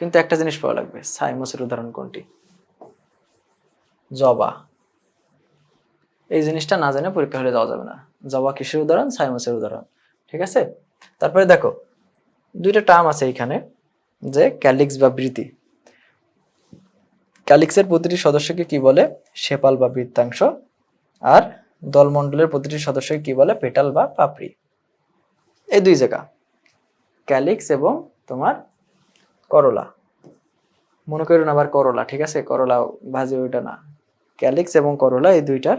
কিন্তু একটা জিনিস পাওয়া লাগবে, সাইমোসের উদাহরণ কোনটি? জবা। এই জিনিসটা না জানে পরীক্ষা হলে যাওয়া যাবে না। জবা কিসের উদাহরণ? সাইমোসের উদাহরণ। ঠিক আছে, তারপরে দেখো দুইটা টার্ম আছে এখানে, যে ক্যালিক্স বা বৃতি। ক্যালিক্সের প্রতিটি সদস্যকে কি বলে? সেপাল বা বৃত্তাংশ। আর দলমণ্ডলের প্রতিটি সদস্যকে কি বলে? পেটাল বা পাপড়ি। এই দুই জায়গা, ক্যালিক্স এবং তোমার করলা। মনে করুন আবার করলা, ঠিক আছে, করলা ভাজি ওইটা না, ক্যালিক্স এবং করলা এই দুইটার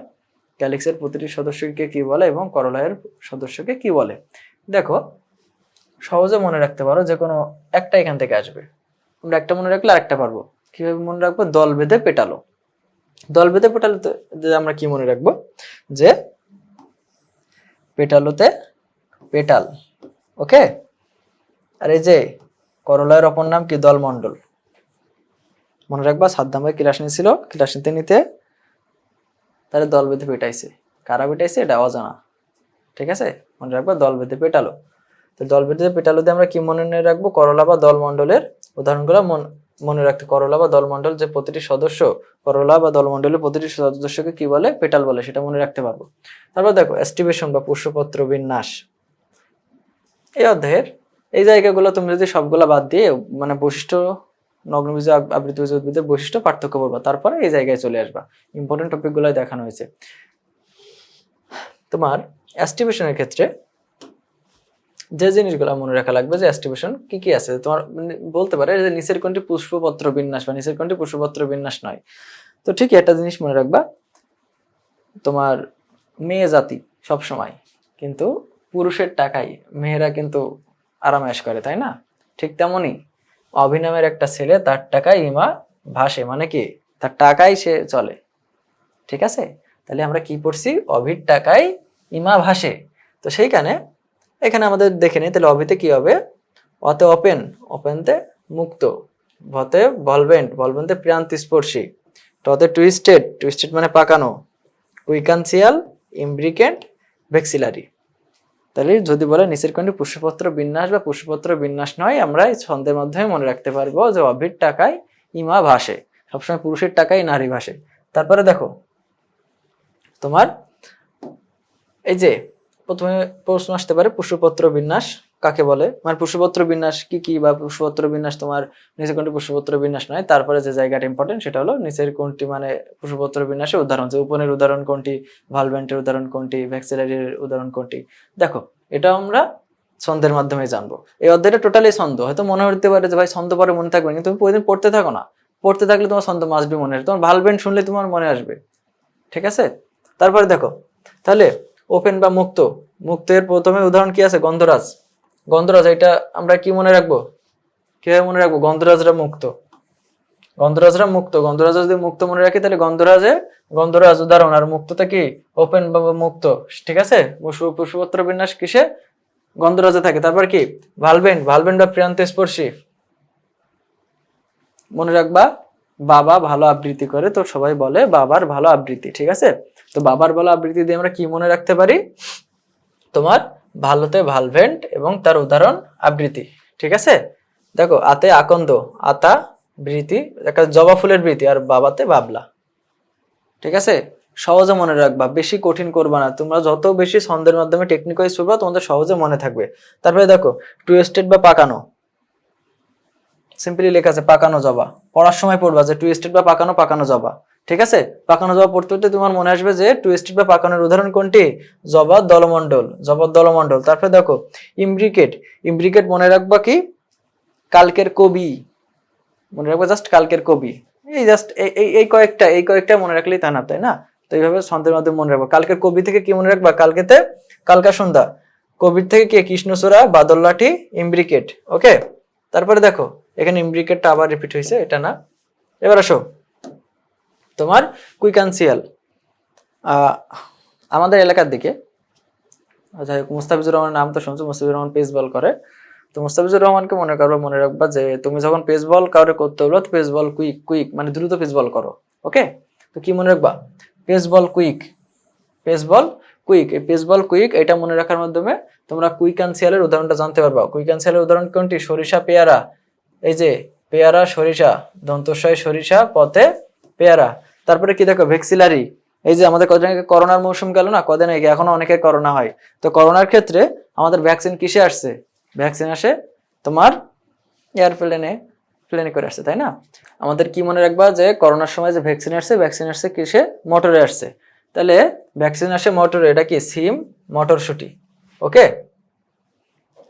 ক্যালিক্সের প্রতিটি সদস্যকে কি বলে এবং করলার সদস্যকে কি বলে। দেখো সহজে মনে রাখতে পারো, যে কোনো একটা এখান থেকে আসবে, আমরা একটা মনে রাখলে আরেকটা পারবো। কিভাবে মনে রাখবো? দল বেঁধে পেটালো। দল বেঁধে পেটালোতে আমরা কি মনে রাখবো? যে পেটালোতে পেটাল। ওকে, আর এই যে করলার অপর নাম কি? দলমণ্ডল। মনে রাখবা সাদ্দাম ভাই ক্লাস নিয়েছিল, ক্লাস নিতে নিতে তাহলে দল বেঁধে পেটাইছে। কারা পেটাইছে এটা অজানা, ঠিক আছে, মনে রাখবা দল বেঁধে পেটালো। তো দল বেঁধে পেটালো দিয়ে আমরা কি মনে রাখবো? করলা বা দলমণ্ডলের উদাহরণগুলো মনে রাখতে। করলা বা দলমণ্ডল যে প্রতিটি সদস্য, করলা বা দলমণ্ডলের প্রতিটি সদস্যকে কি বলে? পেটাল বলে, সেটা মনে রাখতে পারবো। তারপর দেখো এস্টিভেশন বা পুষ্পপত্র বিন্যাস। এই অধ্যায়ের এই জায়গাগুলো তুমি যদি সবগুলা বাদ দিয়ে মানে বৈশিষ্ট্য, নগ্নবীজ আবৃতবীজ উদ্ভিদের বৈশিষ্ট্য পার্থক্য পড়বা, তারপরে এই জায়গায় চলে আসবা। ইম্পর্টেন্ট টপিক গুলাই দেখানো হয়েছে। তোমার এস্টিমেশনের ক্ষেত্রে যে জিনিসগুলো মনে রাখা লাগবে, যে এস্টিমেশন কি কি আছে, তোমার বলতে পারে যে নিচের কোনটি পুষ্পপত্র বিন্যাস বা নিচের কোনটি পুষ্পপত্র বিন্যাস নয়। তো ঠিক একটা জিনিস মনে রাখবা, তোমার মেয়ে জাতি সব সময় কিন্তু পুরুষের টাকায় মেয়েরা কিন্তু আরামায়েশ করে, তাই না? ঠিক তেমনই অভিনামের একটা ছেলে, তার টাকায় ইমা ভাসে, মানে কি তার টাকায় সে চলে। ঠিক আছে, তাহলে আমরা কি পড়ছি? অভির টাকায় ইমা ভাসে। তো সেইখানে এখানে আমাদের দেখে নিই, তাহলে অভিতে কি হবে? অতে ওপেন, ওপেনতে মুক্ত, ভতে ভলভেন্ট, ভলভেন্টে প্রান্তিস্পর্শী, টতে টুইস্টেড, টুইস্টেড মানে পাকানো, কুইকানসিয়াল, ইমব্রিকেন্ট, ভেক্সিলারি। তাহলে যদি বলে নিচের কোনটি পুষ্পপত্র বিন্যাস বা পুষ্পপত্র বিন্যাস নয়, আমরা এই ছন্দের মাধ্যমে মনে রাখতে পারবো যে অভির টাকায় ইমা ভাসে, সবসময় পুরুষের টাকায় নারী ভাসে। তারপরে দেখো তোমার এই যে প্রথমে প্রশ্ন আসতে পারে পুষ্পপত্র বিন্যাস কাকে বলে, মানে পুষ্পপত্র বিন্যাস কি কি, বা পুষ্পপত্র বিন্যাস তোমার নিচের কোনটি পুষ্পপত্র বিন্যাস নয়। তারপরে যে জায়গাটা ইম্পর্টেন্ট সেটা হলো নিচের কোনটি মানে পুষ্পপত্র বিন্যাসের উদাহরণ, যে উপনের উদাহরণ কোনটি, ভালভেন্টের উদাহরণ কোনটি, ভ্যাক্সিলারির উদাহরণ কোনটি। দেখো এটা আমরা ছন্দের মাধ্যমে জানবো। এই অধ্যায়টা টোটালি ছন্দ। হয়তো মনে হতে পারে যে ভাই ছন্দ পরে মনে থাকবে, কিন্তু তুমি প্রতিদিন পড়তে থাকো না, পড়তে থাকলে তোমার ছন্দ মাস্ট বি মনে আসবে, তোমার ভালভেন্ট শুনলে তোমার মনে আসবে। ঠিক আছে, তারপরে দেখো তাহলে ওপেন বা মুক্ত, মুক্তের প্রথমে উদাহরণ কি আছে? গন্ধরাজ। গন্ধরাজ এটা আমরা কি মনে রাখবো? কিভাবে মনে রাখবো? গন্ধরাজরা মুক্ত, গন্ধরাজরা মুক্ত। গন্ধরাজ যদি মুক্ত মনে রাখি তাহলে গন্ধরাজ উদাহরণ, আর মুক্তটা কি? ওপেন বা মুক্ত। ঠিক আছে, পুষ্পপত্র বিন্যাস কিসে? গন্ধরাজে থাকে। তারপর কি? ভালভেন্ট, ভালভেন্ট বা প্রান্তস্পর্শী মনে রাখবা। বাবা ভালো আবৃত্তি করে, তো সবাই বলে বাবার ভালো আবৃত্তি। ঠিক আছে, তো বাবার ভালো আবৃত্তি দিয়ে আমরা কি মনে রাখতে পারি? তোমার ভালোতে ভালভেন্ট এবং তার উদাহরণ আবৃত্তি। ঠিক আছে, দেখো আতে আকন্দ, আতা বৃতি, একটা জবা ফুলের বৃতি, আর বাবাতে বাবলা। ঠিক আছে, সহজে মনে রাখবা, বেশি কঠিন করবা না। তোমরা যত বেশি ছন্দের মাধ্যমে টেকনিক ওয়াইজ পড়বা তোমাদের সহজে মনে থাকবে। তারপরে দেখো টুইস্টেড বা পাকানো, সিম্পলি লেখা আছে পাকানো জবা। পড়ার সময় পড়বা যে টুইস্টেড বা পাকানো, পাকানো জবা। ঠিক আছে, পাকানো জবা পড়তে পড়তে তোমার মনে আসবে যে টুইস্টেড বা পাকানোর উদাহরণ কোনটি? জবা দলমণ্ডল, জবা দলমণ্ডল। তারপরে দেখো ইমব্রিকেট, ইমব্রিকেট মনে রাখবা কি? কালকের কবি, মনে রাখবা জাস্ট কালকের কবি। এই জাস্ট এই কয়েকটা মনে রাখলেই তা না, তাই না? তো এইভাবে ছন্দের মাধ্যমে মনে রাখবা। কালকের কবি থেকে কি মনে রাখবা? কালকেতে কালকা সন্ধ্যা, কবির থেকে কি? কৃষ্ণচূড়া, বাদল লাঠি, ইমব্রিকেট। ওকে, তারপরে দেখো এখানে ইমব্রিকেটটা আবার রিপিট হয়েছে, এটা না। এবার আসো তোমার কুইকানসিয়াল। আমাদের এলাকার দিকে যাই হোক, মুস্তাফিজুর রহমানের নাম তো শুনছো, মুস্তাফিজুর রহমান পেস বল করে। তো মুস্তাফিজুর রহমানকে মনে রাখবা যে তুমি যখন পেস বল কাউরে করতে হলো, পেস বল কুইক, কুইক মানে দ্রুত পেস বল করো। ওকে, তো কি মনে রাখবা? পেস বল কুইক, পেস বল কুইক। এই পেস বল কুইক এটা মনে রাখার মাধ্যমে তোমরা কুইকানসিয়ালের উদাহরণটা জানতে পারবা। কুইকানসিয়ালের উদাহরণ কোনটি? সরিষা, পেয়ারা, এই যে পেয়ারা সরিষা, দন্তস্বয় সরিষা, পথে পেয়ারা। তারপরে কি দেখো ভ্যাক্সিলারি, এই যে আমাদের কদিন আগে করোনার মৌসুম গেল না, কদিন আগে, এখনো অনেকের করোনা হয়। তো করোনার ক্ষেত্রে আমাদের ভ্যাকসিন কিসে আসছে? ভ্যাকসিন আসে তোমার প্লেনে করে আসছে, তাই না? আমাদের কি মনে রাখবা যে করোনার সময় যে ভ্যাকসিন আসছে কিসে? মোটরে আসছে। তাহলে ভ্যাকসিন আসে মোটরে, এটা কি? সিম, মটরশুটি। ওকে।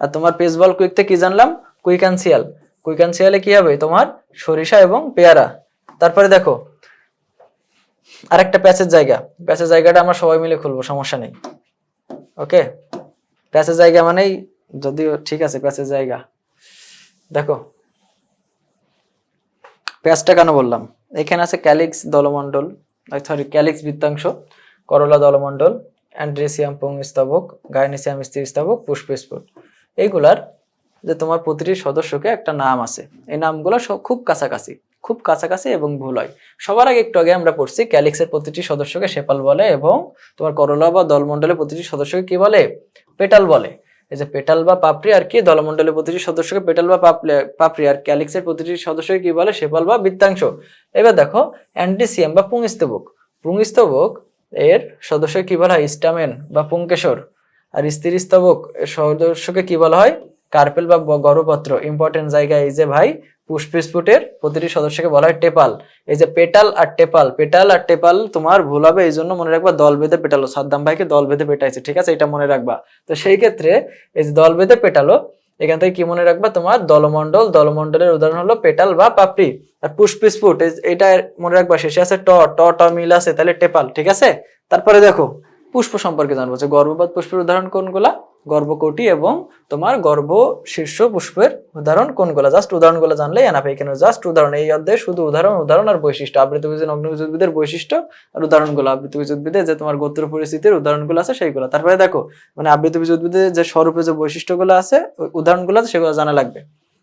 আর তোমার পেসবল কুইকতে কি জানলাম? কুইকানসিয়াল। কুইকানসিয়ালে কি হবে? তোমার সরিষা এবং পেয়ারা। তারপরে দেখো আরেকটা প্যাচের জায়গা, প্যাচের জায়গাটা আমরা সবাই মিলে খুলবো, সমস্যা নেই। ওকে, প্যাচের জায়গা মানেই, যদিও ঠিক আছে প্যাচের জায়গা। দেখো প্যাচটা কেন বললাম, এখানে আছে ক্যালিক্স দলমণ্ডল, সরি ক্যালিক্স বৃত্তাংশ, করলা দলমণ্ডল, অ্যান্ড্রেসিয়াম পুংস্তবক, গাইনেসিয়াম স্ত্রীস্তবক, পুষ্পস্ফুট। এইগুলার যে তোমার প্রতিটি সদস্যকে একটা নাম আছে, এই নামগুলো সব খুব কাছাকাছি এবং ভুল হয়। সবার আগে একটু আগে আমরা পড়ছি ক্যালিক্সের প্রতিটি সদস্যকে সেপাল বলে, এবং তোমার করলা বা দলমণ্ডলের প্রতিটি সদস্যকে কি বলে? পেটাল বলে। এই যে পেটাল বা পাপড়ি, আর কি দলমণ্ডলের প্রতিটি সদস্যকে পেটাল বা পাপড়ি, আর ক্যালিক্সের প্রতিটি সদস্যকে কি বলে? সেপাল বা বৃত্তাংশ। এবার দেখো অ্যান্টিসিয়াম বা পুংস্তবক, পুংস্তবক এর সদস্য কি বলা হয়? স্টামেন বা পুংকেশর। আর স্ত্রীস্তবক এর সদস্যকে কি বলা হয়? কার্পেল বা গর্ভপত্র। ইম্পর্টেন্ট জায়গা এই যে ভাই, পুষ্পস্ফুটের প্রতিটি সদস্যকে বলা হয় টেপাল। এই যে পেটাল আর টেপাল তোমার ভুল হবে, এই জন্য মনে রাখবা দল বেঁধে পেটালো, সাদ্দাম ভাইকে দল বেঁধে পেটাইছে, ঠিক আছে? এটা মনে রাখবা। তো সেই ক্ষেত্রে এই যে দল বেঁধে পেটালো, এখান থেকে কি মনে রাখবা? তোমার দলমণ্ডল, দলমণ্ডলের উদাহরণ হলো পেটাল বা পাপড়ি। আর পুষ্পস্ফুট এটা মনে রাখবা, শেষে আছে ট ট ট মিল আছে, তাহলে টেপাল, ঠিক আছে? তারপরে দেখো পুষ্প সম্পর্কে জানবো যে গর্ভপাত পুষ্পের উদাহরণ কোনগুলা? গর্ভকটি এবং তোমার গর্ভ শীর্ষ পুষ্পের উদাহরণ কোনগুলা? জাস্ট উদাহরণগুলো জানলে এনাফ। এখানে জাস্ট উদাহরণ, এই অধ্যায়ে শুধু উদাহরণ আর বৈশিষ্ট্য, আবৃতবীজ অগ্নবীজ উদ্ভিদের বৈশিষ্ট্য আর উদাহরণগুলো, আবৃতবীজ উদ্ভিদে যে তোমার গোত্র পরিস্থিতির উদাহরণগুলো আছে সেইগুলো। তারপরে দেখো মানে আবৃতবীজ উদ্ভিদের যে স্বরূপে যে বৈশিষ্ট্যগুলো আছে, উদাহরণগুলো আছে, সেগুলো জানা লাগবে।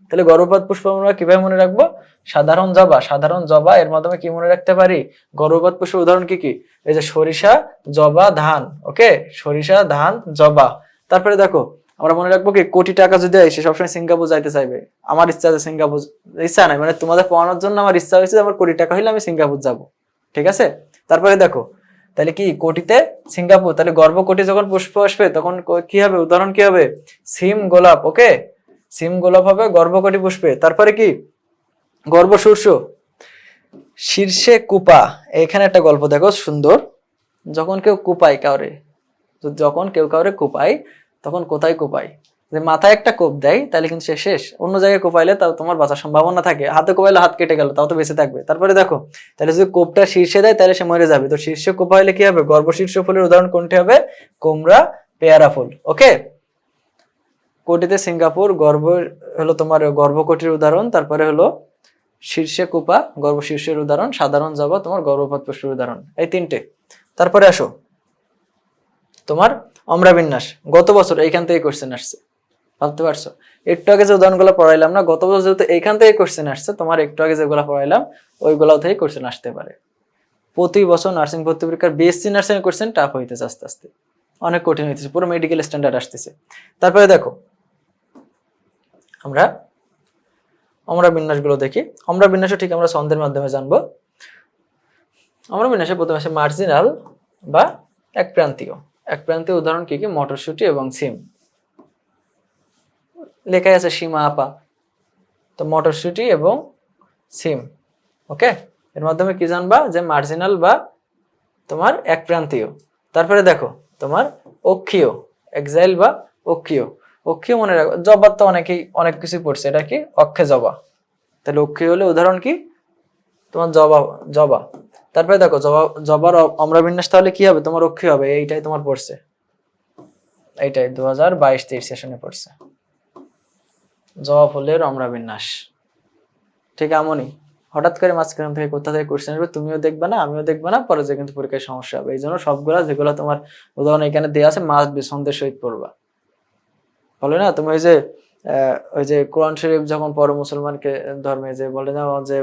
তাহলে গর্ভপাত পুষ্প আমরা কিভাবে মনে রাখবো? সাধারণ জবা, এর মাধ্যমে কি মনে রাখতে পারি? গর্ভপাত পুষ্পের উদাহরণ কি কি? এই যে সরিষা, জবা, ধান। ওকে, সরিষা, ধান, জবা। তারপরে দেখো আমরা মনে রাখবো কি, কোটি টাকা যদি হয় সে সবসময় সিঙ্গাপুর যাইতে চাইবে। আমার ইচ্ছা আছে সিঙ্গাপুর, ইচ্ছা নাই মানে তোমাদের পড়ানোর জন্য আমার ইচ্ছা হয়েছে আমার কোটি টাকা হইলে আমি সিঙ্গাপুর যাব, ঠিক আছে? তারপরে দেখো তাহলে কি কোটিতে সিঙ্গাপুর, তাহলে গর্ভকটি যখন পুষ্প আসবে তখন কি হবে? উদাহরণ কি হবে? সিম, গোলাপ। ওকে, সিম গোলাপ হবে গর্ভকটি পুষ্পে। তারপরে কি? গর্ভশীর্ষ, শীর্ষে কুপা। এখানে একটা গল্প দেখো সুন্দর, যখন কেউ কাউরে কুপায় তখন কোথায় কুপায়? যে মাথায় একটা কোপ দেয় তাহলে কিন্তু সে শেষ। অন্য জায়গায় কোপাইলে তাও তোমার বাঁচার সম্ভাবনা থাকে, হাতে কোপাইলে হাত কেটে গেল তাও তো বেঁচে থাকবে। তারপরে দেখো তাহলে যদি কোপটা শীর্ষে দেয় তাহলে সে মরে যাবে। তো শীর্ষে কোপাইলে কি হবে? গর্ভশীর্ষ ফুলের উদাহরণ কোনটি হবে? কুমড়া, পেয়ারা ফুল। ওকে, কোটিতে সিঙ্গাপুর, গর্ভ হলো তোমার গর্ভকটির উদাহরণ। তারপরে হলো শীর্ষে কুপা, গর্ভশীর্ষের উদাহরণ। সাধারণ জবা তোমার গর্ভপাত পুষ্পের উদাহরণ। এই তিনটে। তারপরে আসো তোমার অম্রাবিন্যাস, গত বছর এইখান থেকে কোশ্চেন আসছে, ভাবতে পারছো? একটু আগে যে উদাহরণগুলো পড়াইলাম না, গত বছর যেহেতু এইখান থেকে কোশ্চেন আসছে, তোমার একটু আগে যেগুলো পড়াইলাম ওইগুলো থেকে কোশ্চেন আসতে পারে। প্রতি বছর নার্সিং ভর্তি পরীক্ষার বিএসসি নার্সিং এর কোশ্চেন টাফ হইতেছে, আস্তে আস্তে অনেক কঠিন হইতেছে, পুরো মেডিকেল স্ট্যান্ডার্ড আসতেছে। তারপরে দেখো আমরা অম্রবিন্যাসগুলো দেখি। অম্রবিন্যাসও ঠিক আমরা ছন্দের মাধ্যমে জানবো। অম্রবিন্যাসে প্রথমে আসে মার্জিনাল বা একপ্রান্তীয়। একপ্রান্তীয় উদাহরণ কি কি? মটরশুঁটি এবং সিম। লেখাই আছে সীমা আপা, তো মটরশুঁটি এবং সিম। ওকে, এর মাধ্যমে কি জানবা? যে মার্জিনাল বা তোমার একপ্রান্তীয়। তারপরে দেখো তোমার অক্ষীয়, এক্সাইল বা অক্ষীয়। অক্ষীয় মনে রাখো, জবার তো অনেক কিছু পড়ছে, এটা কি? অক্ষে জবা। তাহলে অক্ষীয় হলে উদাহরণ কি? তোমার জবা। তারপরে দেখো জবার অম্রবিন্যাস তাহলে কি হবে? তোমার অক্ষীয় হবে। এইটাই তোমার পড়ছে, এইটাই 2022-23 সেশনে পড়ছে, জবা ফুলের অম্রবিন্যাস। ঠিক এমনই হঠাৎ করে মাঝখান থেকে কোথা থেকে কোশ্চেন আসবে তুমিও দেখবে না, আমিও দেখবে না, পরে যে কিন্তু পরীক্ষায় সমস্যা হবে। এই জন্য সবগুলা যেগুলো তোমার উদাহরণ এখানে দেওয়া আছে মাস্ট বি সন্দেহের সহিত পড়বা। বলে না তুমি ওই যে কোরআন শরীফ যখন পড়ো মুসলমানকে ধর্মে, যে বলে না যে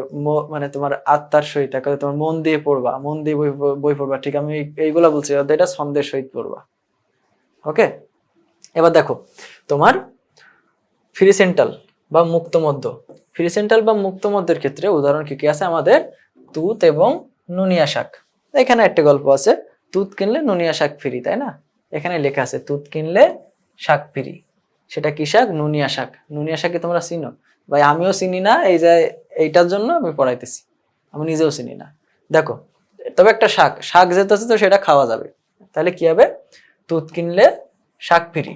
মানে তোমার আত্মার সহিত, তোমার মন দিয়ে পড়বা, মন দিয়ে বই পড়বা। ঠিক আমি এইগুলা বলছি, এটা সন্দেহের সহিত পড়বা। ওকে, এবার দেখো তোমার ফ্রি সেন্ট্রাল বা মুক্তমধ্য। ফ্রিসেন্টাল বা মুক্তমধ্যের ক্ষেত্রে উদাহরণ কি কি আছে আমাদের? তুত এবং নুনিয়া শাক। এখানে একটা গল্প আছে, তুত কিনলে নুনিয়া শাক ফ্রি, তাই না? এখানে লেখা আছে তুত কিনলে শাক ফ্রি। সেটা কি শাক? নুনিয়া শাক। নুনিয়া শাক কি তোমরা চিনো? ভাই আমিও চিনি না, এই যে এইটার জন্য আমি পড়াইতেছি, আমি নিজেও চিনি না। দেখো, তবে একটা শাক, শাক যেটা আছে তো সেটা খাওয়া যাবে। তাহলে কি হবে? তুত কিনলে শাক ফ্রি।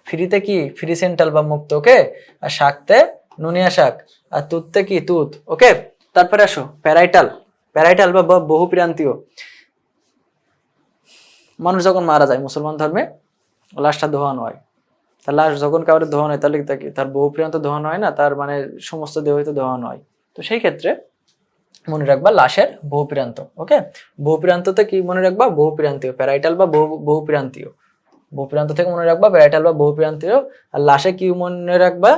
ফ্রিতে কি? ফ্রি সেন্টাল বা মুক্ত, ওকে। আর শাকতে নুনিয়া শাক, আর তুততে কি? তুত, ওকে। তারপরে আসো প্যারাইটাল। প্যারাইটাল বা বহুপ্রান্তীয়। মানুষ যখন মারা যায় মুসলমান ধর্মে, লাশটা দোহানো হয়। তার লাশ যখন কাউরে দোহানো হয় তাহলে তার বহুপ্রান্ত দোহানো হয় না, তার মানে সমস্ত দেহ হইতে দোহানো হয়। তো সেই ক্ষেত্রে মনে রাখবা লাশের বহুপ্রান্ত, ওকে। বহুপ্রান্ততে কি মনে রাখবা? বহুপ্রান্তীয়, প্যারাইটাল বা বহুপ্রান্তীয়। বহুপ্রান্ত থেকে মনে রাখবা প্যারাইটাল বা বহুপ্রান্তীয়। আর লাশে কি মনে রাখবা?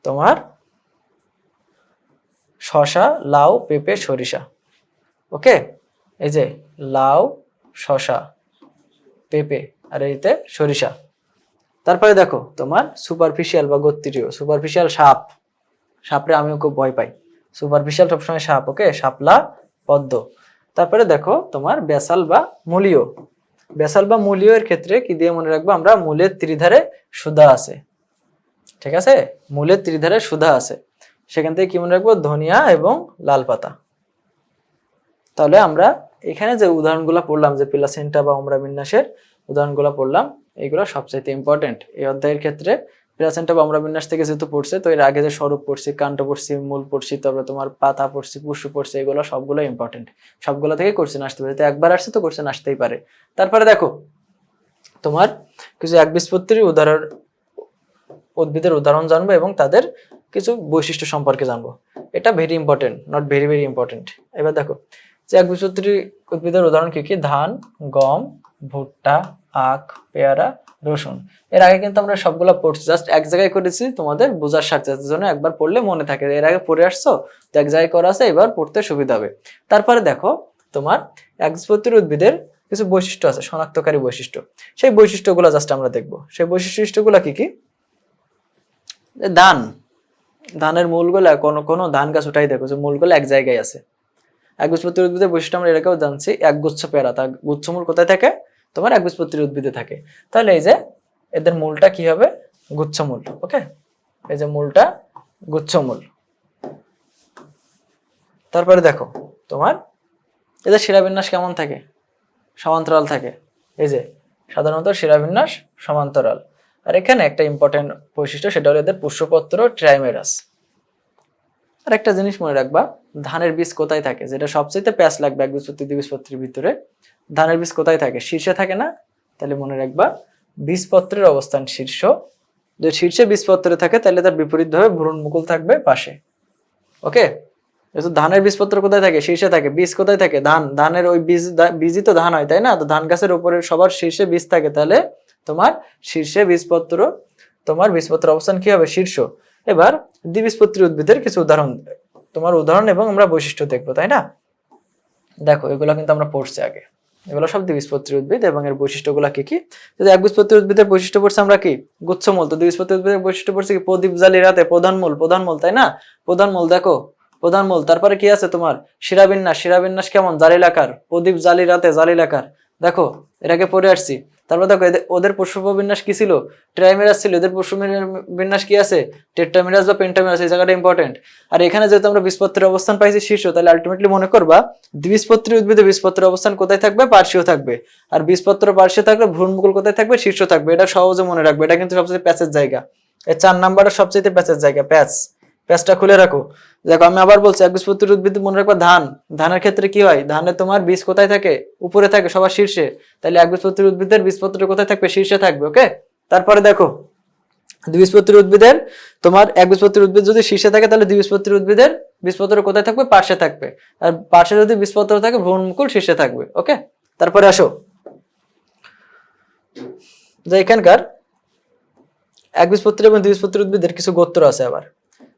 তোমার শসা, লাউ, পেঁপে, সরিষা, ওকে। এই যে লাউ, শসা, পেঁপে, আর এইতে সরিষা। তারপরে দেখো তোমার সুপারফিশিয়াল বা গোত্রীয়। সুপারফিশিয়াল সাপ, সাপরে আমিও খুব ভয় পাই। সুপারফিশিয়াল সবসময় সাপ, ওকে। শাপলা, পদ্ম। তারপরে দেখো তোমার বেসাল বা মূলীয়। বেসাল বা মূলীয় এর ক্ষেত্রে কি দিয়ে মনে রাখবো আমরা? মূলের ত্রিধারে সুধা আছে, ঠিক আছে? মূলের ত্রিধারে সুধা আছে, সেখান থেকে কি মনে রাখবো? ধনিয়া এবং লাল পাতা। তাহলে আমরা এখানে যে উদাহরণগুলো পড়লাম, যে প্লাসেন্টা বা উমরা বিন্যাসের উদাহরণগুলো পড়লাম, এইগুলো সবচাইতে ইম্পর্টেন্ট এই অধ্যায়ের ক্ষেত্রে। প্লাসেন্টা বা উমরা বিন্যাস থেকে যেহেতু পড়ছে, তো এর আগে যে স্বরূপ পড়ছি, কাণ্ড পড়ছি, মূল পড়ছি, তারপরে তোমার পাতা পড়ছি, পুষ্প পড়ছি, এগুলো সবগুলো ইম্পর্টেন্ট। সবগুলো থেকে কোশ্চেন আসতে পারে, তো একবার আসছে তো কোশ্চেন আসতেই পারে। তারপরে দেখো তোমার কিছু একবীজপত্রীর উদাহরণ, উদ্ভিদের উদাহরণ জানবো এবং তাদের কিছু বৈশিষ্ট্য সম্পর্কে জানবো। এটা very important, not very very important. এবার দেখো যে একবীজপত্রী উদ্ভিদের উদাহরণ কি কি? ধান, গম, ভুট্টা, আখ, পেয়ারা, রসুন। এর আগে কিন্তু আমরা সবগুলো পড়ছি, জাস্ট এক জায়গায় করেছি তোমাদের বোঝার স্বার্থের জন্য, একবার পড়লে মনে থাকে। এর আগে পড়ে আসছো তো এক জায়গায় করা আছে, এবার পড়তে সুবিধা হবে। তারপরে দেখো তোমার একবীজপত্রী উদ্ভিদের কিছু বৈশিষ্ট্য আছে, শনাক্তকারী বৈশিষ্ট্য। সেই বৈশিষ্ট্যগুলো জাস্ট আমরা দেখবো। সেই বৈশিষ্ট্যগুলো কি কি? ধান, ধানের মূলগুলা কোনো কোনো ধান গাছ উঠাই দেখো যে মূলগুলো এক জায়গায় আছে। একবীজপত্রী উদ্ভিদের বৈশিষ্ট্য আমরা এটাকেও জানছি, একগুচ্ছ পেয়ারা, তার গুচ্ছমূল কোথায় থাকে? তোমার একবীজপত্রী উদ্ভিদে থাকে। তাহলে এই যে এদের মূলটা কি হবে? গুচ্ছমূল, ওকে। এই যে মূলটা গুচ্ছমূল। তারপরে দেখো তোমার এদের শিরাবিন্যাস কেমন থাকে? সমান্তরাল থাকে। এই যে সাধারণত শিরাবিন্যাস সমান্তরাল। আর এখানে একটা ইম্পর্টেন্ট বৈশিষ্ট্য, সেটা হলো এদের পুষ্পপত্র ট্রাইমেরাস। আর একটা জিনিস মনে রাখবা, ধানের বীজ কোথায় থাকে? যেটা সবচেয়ে প্যাচ লাগবে একবীজপত্রী দ্বিবীজপত্রীর ভিতরে। ধানের বীজ কোথায় থাকে? শীর্ষে থাকে না? তাহলে মনে রাখবা বীজপত্রের অবস্থান শীর্ষ। যদি শীর্ষে বীজপত্রে থাকে তাহলে তার বিপরীত ভাবে ভ্রূণমুকুল থাকবে পাশে, ওকে। ধানের বীজপত্র কোথায় থাকে? শীর্ষে থাকে। বীজ কোথায় থাকে? ধান, ধানের ওই বীজই তো ধান হয়, তাই না? তো ধান গাছের উপরে সবার শীর্ষে বীজ থাকে, তাহলে তোমার শীর্ষে বীজপত্র, তোমার বীজপত্র অবস্থান কি হবে? শীর্ষ। এবার দ্বিবীজপত্রী উদ্ভিদের কিছু উদাহরণ, তোমার উদাহরণ এবং আমরা বৈশিষ্ট্য দেখবো, তাই না? দেখো এগুলো কিন্তু আমরা পড়ছি আগে, এগুলো সব দ্বিবীজপত্রী উদ্ভিদ এবং এর বৈশিষ্ট্যগুলো কি কি? যদি একবীজপত্রী উদ্ভিদের বৈশিষ্ট্য পড়ছে আমরা কি? গুচ্ছমূল। তো দ্বিবীজপত্রী উদ্ভিদের বৈশিষ্ট্য পড়ছে কি? প্রদীপ জালি রাতে, প্রধান মূল, প্রধান মূল, তাই না? প্রধান মূল, দেখো প্রধান মূল। তারপরে কি আছে তোমার? শিরাবিন্যাস, শিরাবিন্যাস কেমন? জালিলাকার। প্রদীপ জালি রাতে, জালিলাকার। দেখো এর আগে পড়ে আসছি। তারপর দেখো ওদের পুষ্পবিন্যাস কি ছিল? ট্রাইমেরাস ছিল। এদের পুষ্পবিন্যাস কি আছে? টেট্রামেরাস বা পেন্টামেরাস। এই জায়গাটা ইম্পর্টেন্ট। আর এখানে যেহেতু আমরা বীজপত্রের অবস্থান পাইছি শীর্ষ, তাহলে আলটিমেটলি মনে করবা দ্বিবীজপত্রী উদ্ভিদে বীজপত্রের অবস্থান কোথায় থাকবে? পার্শ্বীয় থাকবে। আর বীজপত্র পার্শ্বীয় থাকলে ভ্রূণমুকুল কোথায় থাকবে? শীর্ষ থাকবে। এটা সহজে মনে রাখবে, এটা কিন্তু সবচেয়ে প্যাচের জায়গা। এই 4 নাম্বারের সবচেয়ে প্যাচের জায়গা, প্যাচ। প্যাচটা খুলে রাখো। দেখো আমি আবার বলছি, একবীজপত্রী উদ্ভিদ মনে রাখবা ধান। ধানের ক্ষেত্রে কি হয়? ধানে তোমার বীজ কোথায় থাকে? উপরে থাকে, সবার শীর্ষে। তাহলে একবীজপত্রী উদ্ভিদের বীজপত্র কোথায় থাকবে? শীর্ষে থাকবে, ওকে। তারপরে দেখো দ্বিবীজপত্রী উদ্ভিদের, তোমার একবীজপত্রী উদ্ভিদ যদি শীর্ষে থাকে তাহলে দ্বিবীজপত্রী উদ্ভিদের বীজপত্র কোথায় থাকবে? পার্শ্বে থাকবে। আর পার্শ্বে যদি বীজপত্র থাকে ভ্রূণমুকুল শীর্ষে থাকবে, ওকে। তারপরে আসো যে এখানকার একবীজপত্রী এবং দ্বিবীজপত্রী উদ্ভিদের কিছু গোত্র আছে আবার,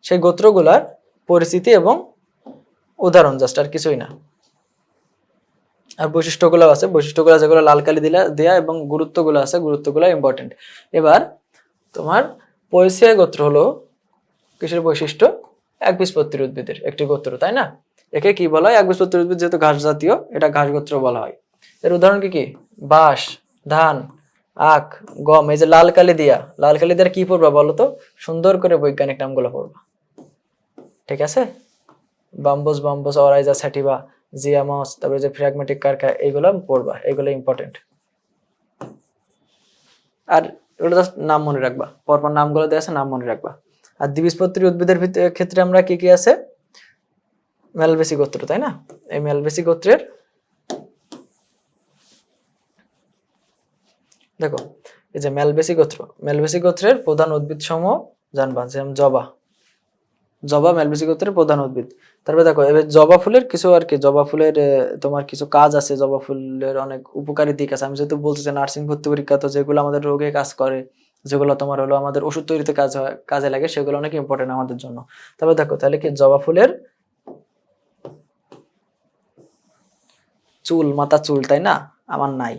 সেই গোত্রগুলার পরিচিতি এবং উদাহরণ, জাস্ট আর কিছুই না। আর বৈশিষ্ট্যগুলো আছে, বৈশিষ্ট্যগুলো যেগুলো লাল কালি দেয়া এবং গুরুত্বগুলো আছে, গুরুত্বগুলো ইম্পর্টেন্ট। এবার তোমার পয়সিয়া গোত্র হলো কিসের বৈশিষ্ট্য? একবীজপত্রী উদ্ভিদের একটি গোত্র, তাই না? একে কি বলা হয়? একবীজপত্রী উদ্ভিদ, যেহেতু ঘাস জাতীয়, এটা ঘাস গোত্র বলা হয়। এর উদাহরণ কি কি? বাঁশ, ধান, আখ, গম। এই যে লাল কালি দিয়া কি পড়বা বলো তো? সুন্দর করে বৈজ্ঞানিক নামগুলো পড়বা, ঠিক আছে? বাম্বুস অরাইজা স্যাটিভা, জিয়ামস, তারপরে যে ফ্র্যাগমেটিক কারকা, এইগুলো পড়বা, এগুলো ইম্পর্টেন্ট। আর এগুলো জাস্ট নাম মনে রাখবা, পরপর নামগুলো দেওয়া আছে, নাম মনে রাখবা। আর দ্বিবীজপত্রী উদ্ভিদের ক্ষেত্রে আমরা কি কি আছে? ম্যালভেসি গোত্র, তাই না? এই ম্যালভেসি গোত্রের দেখো, এই যে ম্যালভেসি গোত্রের প্রধান উদ্ভিদ সমূহ জানবা, যেমন জবা ম্যালভেসি গোত্রের প্রধান উদ্ভিদ। তারপরে দেখো, এবার জবা ফুলের কিছু আর কি, জবা ফুলের তোমার কিছু কাজ আছে, জবা ফুলের অনেক উপকারী দিক আছে। আমি যেহেতু বলছি যে নার্সিং ভর্তি পরীক্ষা, তো যেগুলো আমাদের রোগে কাজ করে, যেগুলো তোমার হলো আমাদের ওষুধ তৈরিতে কাজে লাগে, সেগুলো অনেক ইম্পর্টেন্ট আমাদের জন্য। তবে দেখো, তাহলে কি জবা ফুলের মাথা চুল, তাই না? আমার নাই,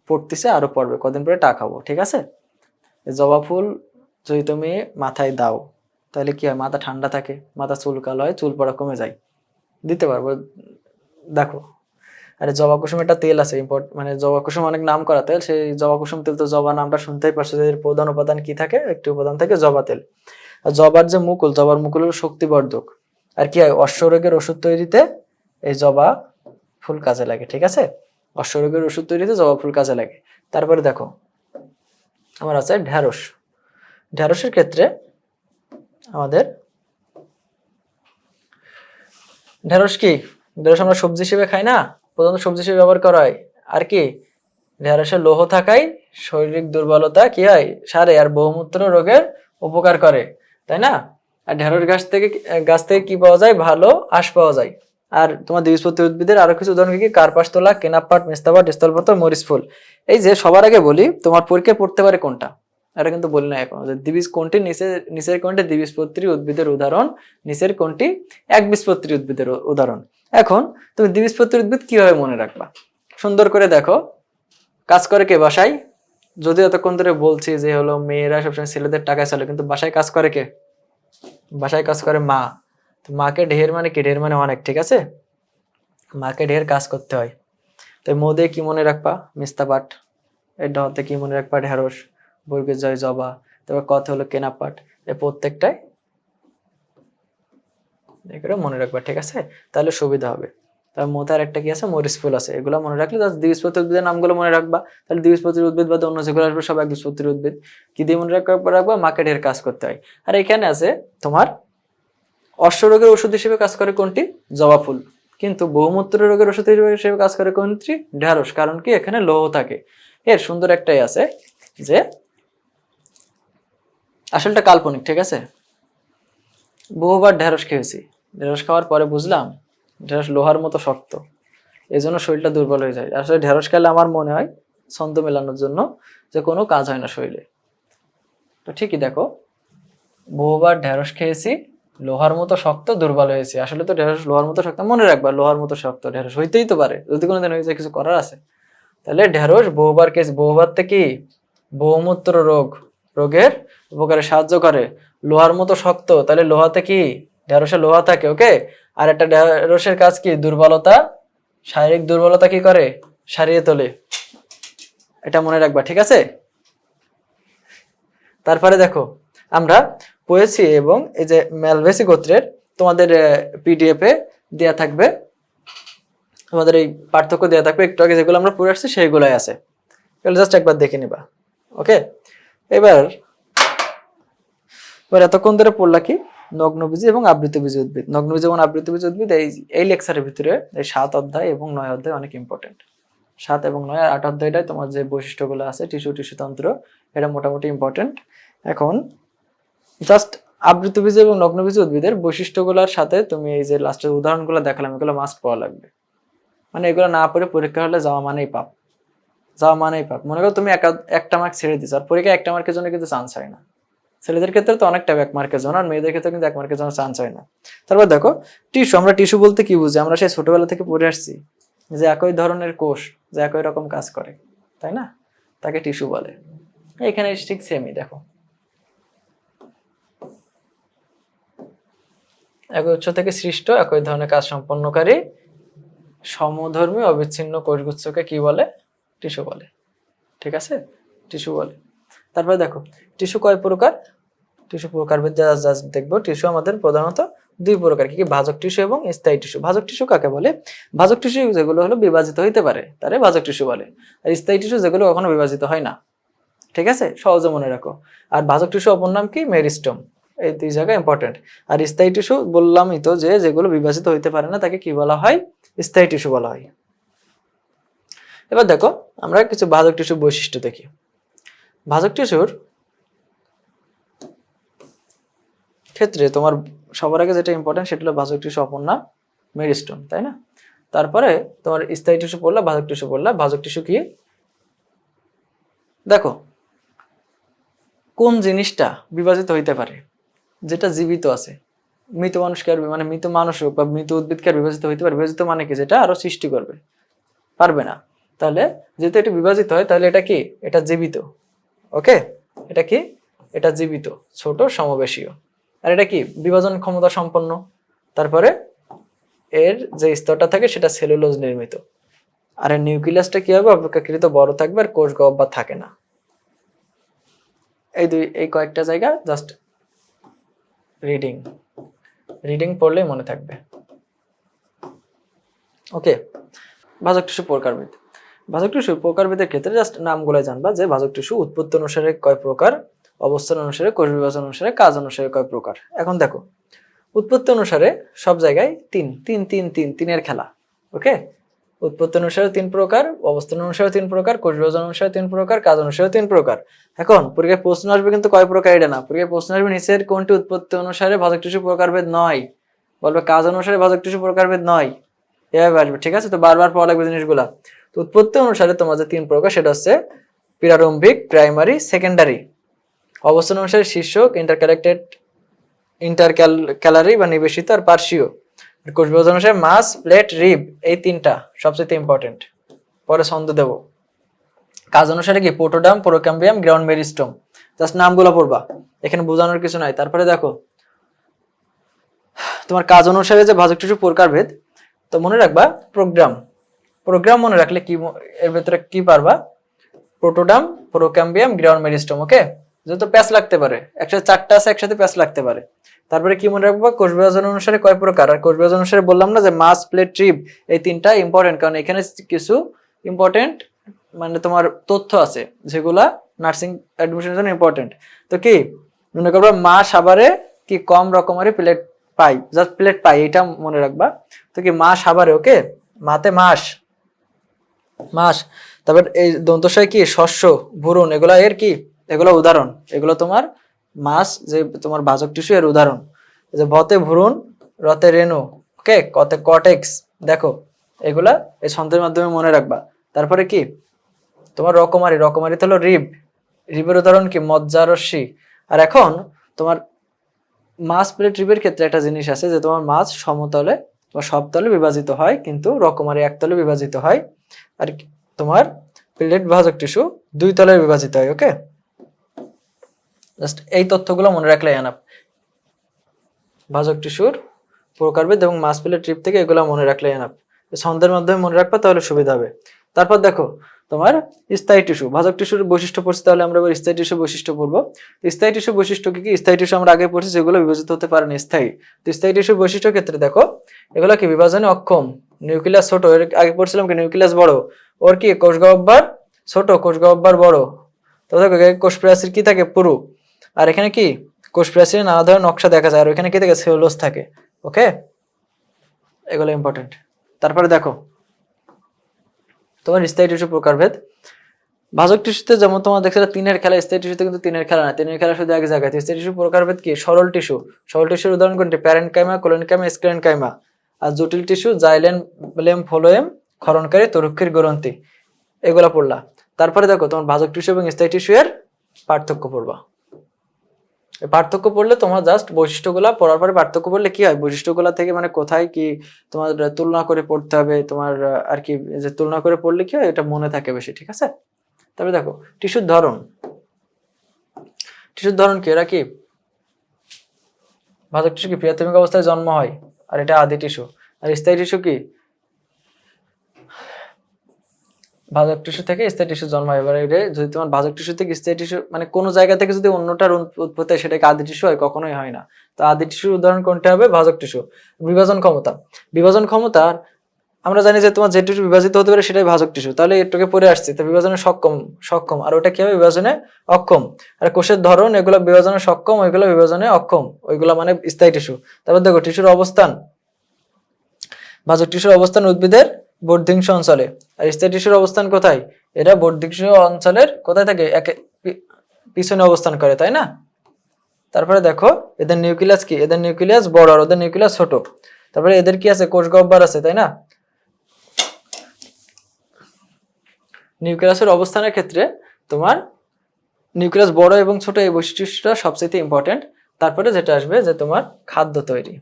পড়তেছে, আরো পড়বে, কদিন পরে টাকা খাবো, ঠিক আছে? জবা ফুল যদি তুমি মাথায় দাও, তাহলে কি হয়? মাথা ঠান্ডা থাকে, মাথা চুল কালো হয়, চুল পড়া কমে যায়। দিতে পারবো, দেখো। আরে জবা কুসুম একটা তেল আছে, মানে জবা কুসুম অনেক নাম করা তেল, সেই জবা কুসুম তেল, তো জবা নামটা শুনতেই পারছো, এর প্রধান উপাদান কি থাকে? একটি উপাদান থাকে জবা তেল। আর জবার যে মুকুল, জবার মুকুল হলো শক্তিবর্ধক। আর কি হয়? অশ্বরোগের ওষুধ তৈরিতে এই জবা ফুল কাজে লাগে, ঠিক আছে? অশ্বরোগের ওষুধ তৈরিতে জবা ফুল কাজে লাগে। তারপরে দেখো, আমার আছে ঢেঁড়সের ক্ষেত্রে আমাদের ঢেঁড়স আমরা সবজি হিসেবে খাই না? প্রধানত সবজি হিসেবে ব্যবহার করা হয়। আর কি? ঢেঁড়সে লৌহ থাকায় শারীরিক দুর্বলতা কি হয়? সারে, আর বহুমূত্র রোগের উপকার করে, তাই না? আর ঢেঁড়স গাছ থেকে কি পাওয়া যায়? ভালো আঁশ পাওয়া যায়। আর তোমার দ্বিবীজপত্রী উদ্ভিদের আরো কিছু উদাহরণ কি? কার্পাসতলা, কেনাপাট, মেস্তাপাট, স্থলপত্র, মরিচ ফুল। এই যে সবার আগে বলি, তোমার পরীক্ষায় পড়তে পারে কোনটা, এটা কিন্তু বলি না এখন, যে কোনটি নিচের কোনটি দ্বিবীজপত্রী উদ্ভিদের উদাহরণ, নিচের কোনটি একবীজপত্রী উদ্ভিদের উদাহরণ। এখন তুমি দ্বিবীজপত্রী উদ্ভিদ কিভাবে মনে রাখবা? সুন্দর করে দেখো, কাজ করে কে বাসায়? যদিও এতক্ষণ ধরে বলছি যে হলো মেয়েরা সবসময় ছেলেদের টাকায় চলে, কিন্তু বাসায় কাজ করে কে? বাসায় কাজ করে মা। তো মাকে ঢের মানে কি? ঢের মানে অনেক, ঠিক আছে? মাকে ঢের কাজ করতে হয়। তো মোদে কি মনে রাখবা? মিস্তাপাট। এর হতে কি মনে রাখবা? ঢেঁড়স। বর্গের জয় জবা। তারপর কথা হলো কেনাপাট। এই প্রত্যেকটাই এগুলো মনে রাখবা, ঠিক আছে? তাহলে সুবিধা হবে। তারপর মোতার একটা কি আছে? মরিচ ফুল আছে। এগুলো মনে রাখলে জাস্ট দ্বিবীজপত্রী উদ্ভিদের নামগুলো মনে রাখবা। তাহলে দ্বিবীজপত্রী উদ্ভিদ বাদে অন্য যেগুলো আসবে সব একবীজপত্রী উদ্ভিদ। কি দিয়ে মনে রাখবা? মাকে ঢের কাজ করতে হয়। আর এখানে আছে তোমার অশ্বরোগের ওষুধ হিসেবে কাজ করে কোনটি? জবা ফুল। কিন্তু বহুমূত্র রোগের ওষুধ হিসেবে কাজ করে কোনটি? ঢেঁড়স। কারণ কি? এখানে লৌহ থাকে। এর সুন্দর একটাই আছে, যে আসলটা কাল্পনিক, ঠিক আছে? বহুবার ঢেঁড়স খেয়েছি, ঢেঁড়স খাওয়ার পরে বুঝলাম ঢেঁড়স লোহার মতো শক্ত, এই জন্য শরীরটা দুর্বল হয়ে যায়। আসলে ঢেঁড়স খেলে আমার মনে হয় ছন্দ মেলানোর জন্য, যে কোনো কাজ হয় না শরীরে। তো ঠিকই দেখো, বহুবার ঢেঁড়স খেয়েছি, লোহার মতো শক্ত, দুর্বল হয়েছে। আসলে তো ঢেঁড়স লোহার মতো শক্ত, মনে রাখবা, লোহার মতো শক্ত। ঢেঁড়স হইতেই তো পারে, যদি কোনোদিন হয়ে যায়, কিছু করার আছে? তাহলে ঢেঁড়স বহুবার খেয়েছি, বহুবার থেকে বহুমূত্র রোগের উপকারে সাহায্য করে, লোহার মতো শক্ত, তাহলে লোহাতে কি? ঢেঁড়সে লোহা থাকে, ওকে। আর একটা ঢেঁড়সের কাজ কি? দুর্বলতা, শারীরিক দুর্বলতা কি করে? সারিয়ে তোলে। এটা মনে রাখবা, ঠিক আছে? তারপরে দেখো, আমরা পড়েছি, এবং এই যে ম্যালভেসি গোত্রের তোমাদের পিডিএফ এ দেয়া থাকবে, তোমাদের এই পার্থক্য দেয়া থাকবে, একটু আগে যেগুলো আমরা পড়ে আসছি সেইগুলাই আছে, এগুলো জাস্ট একবার দেখে নিবা, ওকে। এবার এতক্ষণ ধরে পড়লা কি? নগ্নবীজি এবং আবৃতবীজি উদ্ভিদ। নগ্নবীজি এবং আবৃতবীজি উদ্ভিদ এই লেকচারের ভিতরে এই 7 অধ্যায় এবং 9 অধ্যায় অনেক ইম্পর্টেন্ট। 7 এবং 9 আর 8 অধ্যায়টাই তোমার যে বৈশিষ্ট্যগুলো আছে, টিস্যুতন্ত্র, এটা মোটামুটি ইম্পর্টেন্ট। এখন জাস্ট আবৃতবীজি এবং নগ্নবীজি উদ্ভিদের বৈশিষ্ট্যগুলোর সাথে তুমি এই যে লাস্টের উদাহরণগুলো দেখালাম, এগুলো মাস্ট পড়া লাগবে। মানে এগুলো না পড়ে পরীক্ষা হলে যাওয়া মানেই পাপ। মনে করো তুমি একটা মার্ক ছেড়ে দিচ্ছ, আর পরীক্ষায় একটা মার্কের জন্য কিন্তু চান্স হয় না। ছেলেদের ক্ষেত্রে তো অনেকটা 1 মার্কের জন্য, আর মেয়েদের ক্ষেত্রে কিন্তু 1 মার্কের জন্য চান্স হয় না। তারপর দেখো টিস্যু, আমরা টিস্যু বলতে কি বুঝি? আমরা সেই ছোটবেলা থেকে পড়ে আসছি যে একই ধরনের কোষ, যে একই রকম কাজ করে, তাই না? তাকে টিস্যু বলে। এখানে ঠিক সেমই, দেখো একই উৎস থেকে সৃষ্ট একই ধরনের কাজ সম্পন্নকারী সমধর্মী অবিচ্ছিন্ন কোষগুচ্ছকে কি বলে? টিস্যু বলে। ঠিক আছে, টিস্যু বলে। তারপরে দেখো টিস্যু কয় প্রকার? টিস্যু প্রকারভেদ যা দেখবো। টিস্যু আমাদের প্রধানত দুই প্রকার, কি কি? ভাজক টিস্যু এবং স্থায়ী টিস্যু। ভাজক টিস্যু কাকে বলে? ভাজক টিস্যু যেগুলো হলো বিভাজিত হইতে পারে তারে ভাজক টিস্যু বলে, আর স্থায়ী টিস্যু যেগুলো কখনো বিভাজিত হয় না। ঠিক আছে, সহজে মনে রাখো। আর ভাজক টিস্যু অপর নাম কি? মেরিস্টম। এই দুই জায়গা ইম্পর্টেন্ট। আর স্থায়ী টিস্যু বললামই তো, যে যেগুলো বিভাজিত হইতে পারে না তাকে কি বলা হয়? স্থায়ী টিস্যু বলা হয়। এবার দেখো আমরা কিছু ভাজক টিস্যুর বৈশিষ্ট্য দেখি। ভাজক টিস্যুর ক্ষেত্রে তোমার সবার আগে যেটা ইম্পর্টেন্ট সেটা হলো ভাজক টিস্যু অপর নাম মেরিস্টম, তাই না? তারপরে তোমার স্থায়ী টিস্যু পড়লা, ভাজক টিস্যু পড়লা। ভাজক টিস্যু কি? দেখো কোন জিনিসটা বিভাজিত হইতে পারে? যেটা জীবিত আছে। মৃত মানুষকে আর মানে মৃত মানুষ হোক বা মৃত উদ্ভিদকে আর বিভাজিত হইতে পারে? বিভাজিত মানে কি? যেটা আরো সৃষ্টি করবে, পারবে না। তাহলে যেহেতু এটা বিভাজিত হয় তাহলে এটা কি? এটা জীবিত। ওকে, এটা কি? এটা জীবিত, ছোট, সমবেশীয়। আর এটা কি? বিভাজন ক্ষমতা সম্পন্ন। তারপরে এর যে স্তরটা থাকে সেটা সেলুলোজ নির্মিত। আর এর নিউক্লিয়াসটা কি হবে? অপেক্ষাকৃত বড় থাকবে, আর কোষ গহ্বর থাকে না। এই কয়েকটা জায়গা জাস্ট রিডিং রিডিং পড়লেই মনে থাকবে। ওকে, ভাজক টিস্যু প্রকারভেদ। ভাজক টিস্যু প্রকারভেদের ক্ষেত্রে জাস্ট নামগুলো জানবা, যে ভাজক টিস্যু উৎপত্তি অনুসারে কয় প্রকার, অবস্থান অনুসারে, কোষ বিভাজন অনুসারে, কাজ অনুসারে কয় প্রকার। এখন দেখো উৎপত্তি অনুসারে সব জায়গায় তিনের খেলা। ওকে, উৎপত্তি অনুসারে 3 প্রকার, অবস্থান অনুসারে 3 প্রকার, কোষ বিভাজন অনুসারে 3 প্রকার, কাজ অনুসারে 3 প্রকার। এখন পরীক্ষায় প্রশ্ন আসবে কিন্তু কয় প্রকার এটা না, পরীক্ষায় প্রশ্ন আসবে নিচের কোনটি উৎপত্তি অনুসারে ভাজক টিস্যু প্রকারভেদ নয়, বলবে কাজ অনুসারে ভাজক টিস্যু প্রকারভেদ নয়, এভাবে আসবে। ঠিক আছে, তো বারবার পড়া লাগবে জিনিসগুলা। তো উৎপত্তি অনুসারে তোমার যে 3 প্রকার সেটা হচ্ছে প্রারম্ভিক, প্রাইমারি, সেকেন্ডারি। অবস্থান অনুসারে শীর্ষক, ইন্টারক্যালারি বা নিবেশিত, আর পার্শ্বীয়। কোষ বিভাজন অনুসারে মাস, প্লেট, রিব, এই 3টা সবচেয়ে ইম্পর্টেন্ট। পরে ছন্দ দেব। কাজ অনুসারে কি? পোটোডাম, প্রোক্যাম্বিয়াম, গ্রাউন্ড মেরিস্টম। জাস্ট নামগুলো পড়বা, এখানে বোঝানোর কিছু নাই। তারপরে দেখো তোমার কাজ অনুসারে যে ভাজক টিস্যু প্রকারভেদ, তো মনে রাখবা প্রোগ্রাম মনে রাখলে কি এর ভেতরে কি পারবা? প্রোটোডাম, প্রোক্যাম্বিয়াম, গ্রাউন্ড মেরিস্টম। ওকে, যেহেতু প্যাচ লাগতে পারে, একসাথে 4টা আছে, একসাথে প্যাচ লাগতে পারে। তারপরে কি মনে রাখবা? কোষ বিভাজন অনুসারে কয় প্রকার, আর কোষ বিভাজন অনুসারে বললাম না যে মাস, প্লেট, ট্রিব, এই 3টা ইম্পর্টেন্ট, কারণ এখানে কিছু ইম্পর্টেন্ট মানে তোমার তথ্য আছে যেগুলা নার্সিং অ্যাডমিশনের জন্য ইম্পর্টেন্ট। তো কি মনে করবা? মাস আবারে কি কম রকমারি প্লেট পাই, জাস্ট প্লেট পাই, এটা মনে রাখবা। তো কি মাস আবারে, ওকে, মাতে মাস, তারপর এই দন্তশয় কি? শস্য, ভ্রূণ, এগুলা এর কি? এগুলো উদাহরণ। এগুলো তোমার মাস যে তোমার ভাজক টিস্যু এর উদাহরণ। যে ভতে ভ্রূণ, রতে রেণু, ওকে, কতে কটেক্স। দেখো এগুলা এই ছন্দের মাধ্যমে মনে রাখবা। তারপরে কি তোমার রকমারিতে হলো রিবের উদাহরণ কি? মজ্জারস্যি। আর এখন তোমার মাছ, প্লেট, রিবের ক্ষেত্রে একটা জিনিস আছে, যে তোমার মাছ সমতলে বা সবতলে বিভাজিত হয়, কিন্তু রকমারি একতলে বিভাজিত হয়। আর তোমার প্লেট ভাজক টিস্যু 2 তলে বিভাজিত হয়। ওকে, জাস্ট এই তথ্যগুলো মনে রাখলে এনাফ। ভাজক টিস্যুর প্রকারভেদ এবং মাস, প্লেট, ট্রিপ থেকে এগুলো মনে রাখলে এনাফ। ছন্দের মাধ্যমে মনে রাখবা, তাহলে সুবিধা হবে। তারপর দেখো তোমার স্থায়ী টিস্যু। ভাজক টিস্যুর বৈশিষ্ট্য পড়ছি, তাহলে আমরা এবার স্থায়ী টিস্যু বৈশিষ্ট্য পড়বো। স্থায়ী টিস্যু বৈশিষ্ট্য কি কি? স্থায়ী টিস্যু আমরা আগে পড়ছি, যেগুলো বিভাজিত হতে পারে না, স্থায়ী। তো স্থায়ী টিস্যুর বৈশিষ্ট্যের ক্ষেত্রে দেখো এগুলো কি? বিভাজনে অক্ষম, নিউক্লিয়াস ছোট, এর আগে পড়ছিলাম কি? নিউক্লিয়াস বড়, ওর কি? কোষ গহ্বর ছোট, কোষ গহ্বর বড়। তো দেখো কোষ প্রাচীর কি থাকে? পুরু। আর এখানে কি? কোষ প্রাচীরে নানা ধরনের নকশা দেখা যায়, আর ওখানে কি থাকে? সেলুলোজ থাকে। ওকে, এগুলো ইম্পর্টেন্ট। তারপরে দেখো তোমার স্থায়ী টিস্যু প্রকারভেদ। ভাজক টিস্যুতে যেমন তোমার দেখছো 3-এর খেলা, স্থায়ী টিস্যুতে কিন্তু 3-এর খেলা না, 3-এর খেলা শুধু এক জায়গায়। স্থায়ী টিস্যু প্রকারভেদ কি? সরল টিস্যুর উদাহরণ কোনটি? Parenchyma, collenchyma, স্ক্লেনকাইমা। আর জটিল টিস্যু জাইলেম, ফ্লোয়েম, ক্ষরণকারী, তরুক্ষীর গ্রন্থি। এগুলা পড়লা। তারপরে দেখো তোমার ভাজক টিস্যু এবং স্থায়ী টিস্যু এর পার্থক্য পড়বা। পার্থক্য পড়লে তোমার জাস্ট বৈশিষ্ট্যগুলা পড়ার পরে পার্থক্য পড়লে কি হয়? বৈশিষ্ট্যগুলা থেকে মানে কোথায় কি তোমার তুলনা করে পড়তে হবে, তোমার আর কি, যে তুলনা করে পড়লে কি হয় এটা মনে থাকে বেশি। ঠিক আছে, তবে দেখো টিস্যুর ধরন কি? এরা কি ভাজক টিস্যু কি প্রাথমিক অবস্থায় জন্ম হয়, আর এটা আদি টিস্যু। আর স্থায়ী টিস্যু কি, ভাজক টিস্যু থেকে স্থায়ী টিস্যু জন্ম হয়। এবার যদি তোমার ভাজক টিস্যু থেকে স্থায়ী টিস্যু মানে কোনো জায়গা থেকে যদি অন্যটার উৎপত্তি হয় সেটাকে আদি টিস্যু হয়, কখনোই হয় না। তো আদি টিস্যুর উদাহরণ কোনটা হবে, ভাজক টিস্যু। বিভাজন ক্ষমতা, বিভাজন ক্ষমতা আমরা জানি যে তোমার যে টিস্যু বিভাজিত হতে পারে সেটাই ভাজক টিস্যু, তাহলে এটাকে পড়ে আসছে। তো বিভাজনে সক্ষম সক্ষম, আর ওটা কি হবে, বিভাজনে অক্ষম। আর কোষের ধরন, এগুলো বিভাজনে সক্ষম, ওইগুলো বিভাজনে অক্ষম, ওইগুলো মানে স্থায়ী টিস্যু। তারপর দেখো টিস্যুর অবস্থান, ভাজক টিস্যুর অবস্থান উদ্ভিদের বর্ধিংশ অঞ্চলে, আর স্থায়ী টিস্যুর অবস্থান কোথায়, এরা বর্ধিংশ অঞ্চলের কোথায় থাকে, পিছনে অবস্থান করে, তাই না। তারপরে দেখো এদের নিউক্লিয়াস কি, এদের নিউক্লিয়াস বড় আর ওদের নিউক্লিয়াস ছোট। তারপরে এদের কি আছে, কোষ গহ্বর আছে, তাই না। নিউক্লিয়াসের অবস্থানের ক্ষেত্রে তোমার নিউক্লিয়াস বড় এবং ছোট, এই বৈশিষ্ট্যটা সবচেয়ে ইম্পর্টেন্ট। তারপরে যেটা আসবে যে তোমার খাদ্য তৈরি,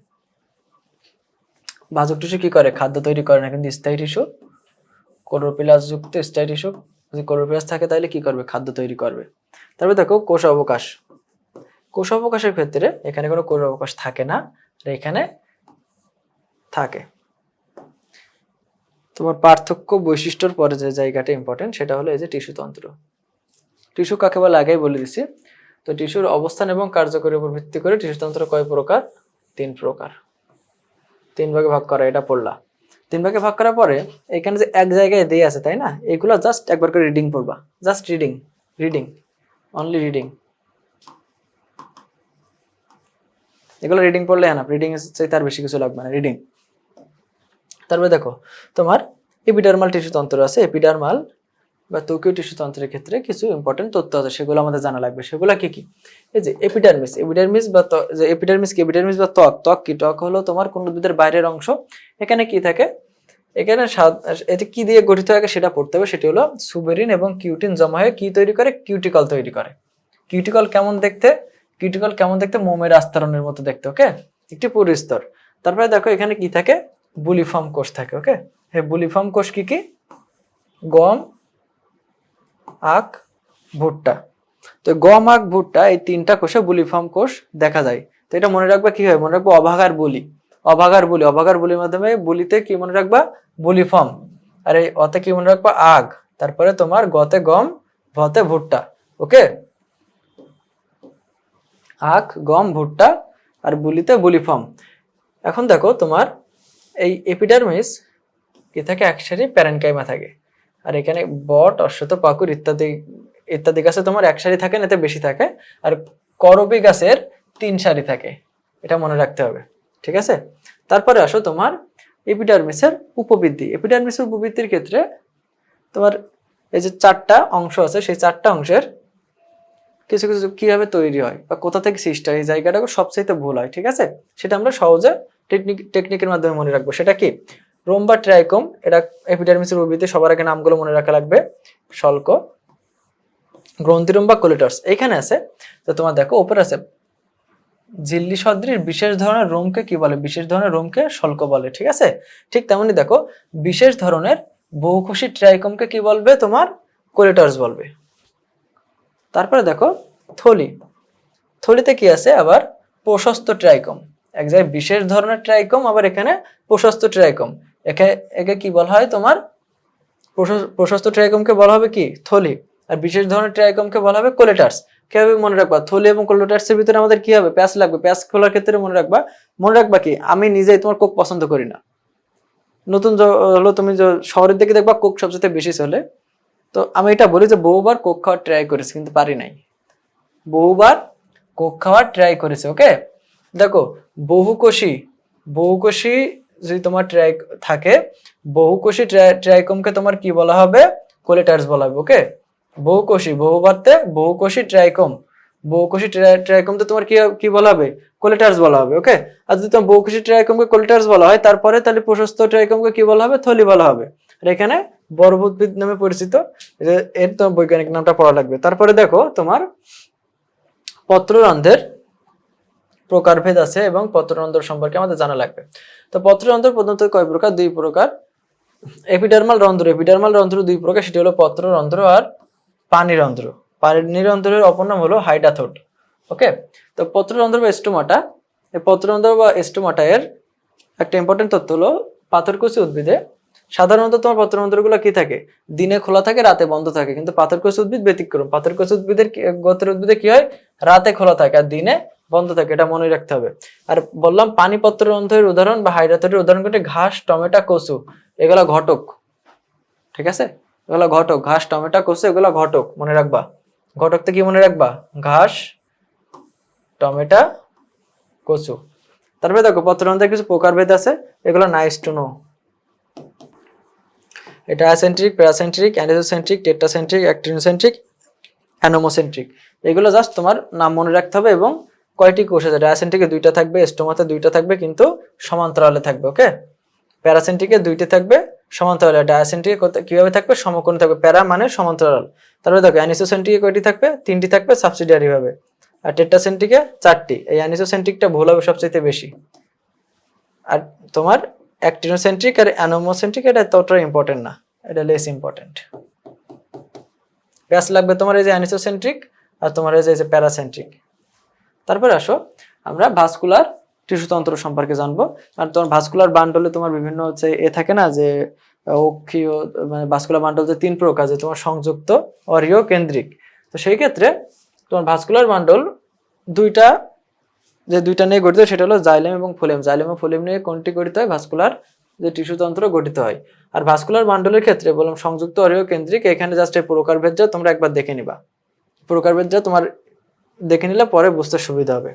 ভাজক টিস্যু কি করে, খাদ্য তৈরি করে না, কিন্তু স্থায়ী টিস্যু ক্লোরোপ্লাস্ট যুক্ত স্থায়ী টিস্যু, যদি ক্লোরোপ্লাস্ট থাকে তাহলে কি করবে, খাদ্য তৈরি করবে। তারপরে দেখো কোষ অবকাশ, কোষ অবকাশের ক্ষেত্রে এখানে কোনো কোষ অবকাশ থাকে না, আর এখানে থাকে। তোমার পার্থক্য বৈশিষ্ট্যর পরে যে জায়গাটা ইম্পর্টেন্ট সেটা হলো এই যে টিস্যু তন্ত্র। টিস্যু কাকে বলে আগেই বলে দিছি। তো টিস্যুর অবস্থান এবং কার্যকরীর উপর ভিত্তি করে টিস্যু তন্ত্র কয় প্রকার, 3 প্রকার, 3 ভাগে ভাগ করা, এটা পড়লা। 3 ভাগে ভাগ করার পরে এখানে যে এক জায়গায় দিয়ে আছে, তাই না, এগুলো জাস্ট একবার করে রিডিং পড়বা, just reading, reading, only reading. এগুলো রিডিং পড়লে না, রিডিং চাইতে আর বেশি কিছু লাগবে না, রিডিং। তারপরে দেখো তোমার এপিডার্মাল টিস্যু তন্ত্র আছে, এপিডার্মাল বা ত্বকীয় টিস্যু তন্ত্রের ক্ষেত্রে কিছু ইম্পর্টেন্ট তথ্য আছে, সেগুলো আমাদের জানা লাগবে। সেগুলো কি কি, এই যে এপিডার্মিস, এপিডার্মিস বা যে এপিডার্মিস কি, এপিডার্মিস বা ত্বক, ত্বক কি, ত্বক হলো তোমার কোন উদ্ভিদের বাইরের অংশ। এখানে কি থাকে, এখানে এটি কি দিয়ে গঠিত থাকে সেটা পড়তে হবে। সেটি হলো সুবেরিন এবং কিউটিন জমা হয়ে কি তৈরি করে, কিউটিকল তৈরি করে। কিউটিকল কেমন দেখতে, কিউটিকল কেমন দেখতে, মোমের আস্তরণের মতো দেখতে, ওকে, একটি পরিস্তর। তারপরে দেখো এখানে কি থাকে, বুলিফর্ম কোষ থাকে, ওকে। হ্যাঁ, বুলিফর্ম কোষ কি কি, গম, আখ, ভুট্টা। তো গম, আখ, ভুট্টা এই 3টা কোষে বুলিফর্ম কোষ দেখা যায়। তো এটা মনে রাখবা কি হয়, মনে রাখবো অভাগার বুলি, অভাগার বুলি, অভাগার বুলির মাধ্যমে বুলিতে কি মনে রাখবা, বুলিফর্ম। আর এই অতে কি মনে রাখবা, আগ। তারপরে তোমার গতে গম, ভতে ভুট্টা, ওকে, আখ, গম, ভুট্টা, আর বুলিতে বুলিফর্ম। এখন দেখো তোমার এই এপিডার্মিস কি থাকে, এক সারি প্যারেনকাইমা থাকে। আর এখানে বট, অশ্বত্থ, পাকুড় ইত্যাদি ইত্যাদি গাছে তোমার এক সারি থাকে না, এতে বেশি থাকে। আর করবী গাছের 3 সারি থাকে, এটা মনে রাখতে হবে, ঠিক আছে। তারপরে আসো তোমার এপিডার্মিসের উপবৃদ্ধি। এপিডার্মিসের উপবৃদ্ধির ক্ষেত্রে তোমার এই যে 4টা অংশ আছে, সেই 4টা অংশের কিছু কিছু কিভাবে তৈরি হয় বা কোথা থেকে সৃষ্টি হয়, এই জায়গাটা সবচেয়ে ভুল হয়, ঠিক আছে। সেটা আমরা সহজে টেকনিকের মাধ্যমে মনে রাখবো। সেটা কি, রোম বা ট্রাইকোম, এটা এপিডার্মিসের উদ্ভিদে। সবার আগে নামগুলো মনে রাখা লাগবে, শল্ক, গ্রন্থিরোম বা কোলেটস এখানে আছে। তো তোমার দেখো উপরে আছে ঝিল্লি সদৃশ বিশেষ ধরনের রোমকে কি বলে, বিশেষ ধরনের রোমকে শল্ক বলে, ঠিক আছে। ঠিক তেমনি দেখো বিশেষ ধরনের বহুকোষী ট্রাইকোমকে কি বলবে, তোমার কোলেটস বলবে। তারপরে দেখো থলি, থলিতে কি আছে আবার, প্রশস্ত ট্রাইকোম। এক জায়গায় বিশেষ ধরনের ট্রাইকোম, আবার এখানে প্রশস্ত ট্রাইকোম। একে কি বলা হয়, তোমার প্রশস্ত ট্রাইকোমকে বলা হবে কি, থলি, আর বিশেষ ধরনের ট্রাইকোমকে বলা হবে কোলেটার্স। কিভাবে মনে রাখবা, থলি এবং কোলেটার্সের ভিতরে আমাদের কি হবে, প্যাচ লাগবে। প্যাচ খোলার ক্ষেত্রে মনে রাখবা কি, আমি নিজেই তোমার কোক পছন্দ করি না। নতুন হলো তুমি শহরের দিকে দেখবা কোক সবচেয়ে বেশি চলে। তো আমি এটা বলি যে বহুবার কোক খাওয়ার ট্রাই করেছি কিন্তু পারি নাই, বহুবার কোক খাওয়ার ট্রাই করেছে, ওকে। দেখো বহুকোষী, বহুকোষী যদি তোমার ট্রাই থাকে, বহুকোষী ট্রাইকোমকে তোমার কি বলা হবে, কোলেটার্স বলা হবে, ওকে। বহুকোষী, বহুবারতে বহুকোষী ট্রাইকোম, বহুকোষী ট্রাইকোমতে তোমার কি কি বলা হবে, কোলেটার্স বলা হবে, ওকে। আর যদি তোমার বহুকোষী ট্রাইকোমকে কোলেটার্স বলা হয়, তারপরে তাহলে প্রশস্ত ট্রাইকোমকে কি বলা হবে, থলি বলা হবে। আর এখানে বড় উদ্ভিদ নামে পরিচিত, এর তোমার বৈজ্ঞানিক নামটা পড়া লাগবে। তারপরে দেখো তোমার পত্ররন্ধ্রের প্রকারভেদ আছে এবং পত্ররন্ধ্র সম্পর্কে আমাদের জানা লাগবে। তো পত্ররন্ধ্র প্রধানত কয় প্রকার, 2 প্রকার। এপিডার্মাল রন্ধ্র, এপিডার্মাল রন্ধ্র 2 প্রকার, সেটি হলো পত্ররন্ধ্র আর পানিরন্ধ্র। পানিরন্ধ্রের অপর নাম হলো হাইডাথোড, ওকে। তো পত্ররন্ধ্র বা স্টোমাটা এই পত্ররন্ধ্র বা স্টোমাটা এর একটা ইম্পর্টেন্ট তথ্য হলো পাথরকুচি উদ্ভিদে সাধারণত তোমার পত্ররন্ধ্রগুলো কি থাকে, দিনে খোলা থাকে, রাতে বন্ধ থাকে। কিন্তু পাথরকুচি উদ্ভিদ ব্যতিক্রম। পাথরকুচি গোত্রের উদ্ভিদে কি হয়, রাতে খোলা থাকে আর দিনে বন্ধ থাকে, এটা মনে রাখতে হবে। আর বললাম পানি পত্ররন্ধ্রের উদাহরণ বা হাইড্রাথরির উদাহরণ কোনটি, ঘাস, টমেটো, কচু, এগুলা ঘটক। ঠিক আছে, এগুলা ঘটক, ঘাস, টমেটো, কচু এগুলা ঘটক, মনে রাখবা। ঘটকতে কি মনে রাখবা, ঘাস, টমেটো, কচু। তারপরে দেখো পত্ররন্ধ্রের কিছু প্রকারভেদ আছে, এগুলো নাইস টু নো। এটা অ্যাসেন্ট্রিক, প্যারাসেন্ট্রিক, অ্যানিসোসেন্ট্রিক, টেট্রাসেন্ট্রিক, অ্যাক্টিনোসেন্ট্রিক, অ্যানোমোসেন্ট্রিক। এগুলো জাস্ট তোমার নাম মনে রাখতে হবে এবং কয়টি কোষ আছে। অ্যাসেন্ট্রিকে 2টা থাকবে, স্টোমাতে 2টা থাকবে কিন্তু সমান্তরালে থাকবে, ওকে। প্যারাসেন্ট্রিকে 2টি থাকবে সমান্তরালে, ডায়াসেন্ট্রিকে কিভাবে থাকবে, সমকোণে থাকবে। প্যারা মানে সমান্তরাল। তারপরে দেখো অ্যানিসোসেন্ট্রিকে কয়টি থাকবে, 3টি থাকবে সাবসিডিয়ারি ভাবে। আর টেট্রাসেন্ট্রিকে 4টি। এই অ্যানিসোসেন্ট্রিকটা ভুল হবে সবচেয়ে বেশি। আর তোমার অ্যাক্টিনোসেন্ট্রিক আর অ্যানোমোসেন্ট্রিক এটা ততটা ইম্পর্টেন্ট না, এটা লেস ইম্পর্টেন্ট। ব্যাস লাগবে তোমার এই যে অ্যানিসোসেন্ট্রিক আর তোমার এই যে প্যারাসেন্ট্রিক। তারপরে আসো আমরা ভাস্কুলার টিস্যুতন্ত্র সম্পর্কে জানবো। আর তোমার ভাস্কুলার বান্ডলে তোমার বিভিন্ন হচ্ছে থাকে না যে অক্ষীয়, মানে ভাস্কুলার বান্ডল যে 3 প্রকার, যে তোমার সংযুক্ত, অরীয়, কেন্দ্রিক। তো সেই ক্ষেত্রে তোমার ভাস্কুলার বান্ডল দুইটা নিয়ে গঠিত, সেটা হলো জাইলেম এবং ফ্লোয়েম। জাইলেম এবং ফ্লোয়েম নিয়ে কোনটি গঠিত হয়, ভাস্কুলার যে টিস্যুতন্ত্র গঠিত হয়। আর ভাস্কুলার বান্ডলের ক্ষেত্রে বললাম সংযুক্ত, অরীয়, কেন্দ্রিক। এখানে জাস্ট এই প্রকারভেদটা তোমরা একবার দেখে নিবা। প্রকারভেদটা তোমার দেখে নিলে পরে বুঝতে সুবিধা হবে।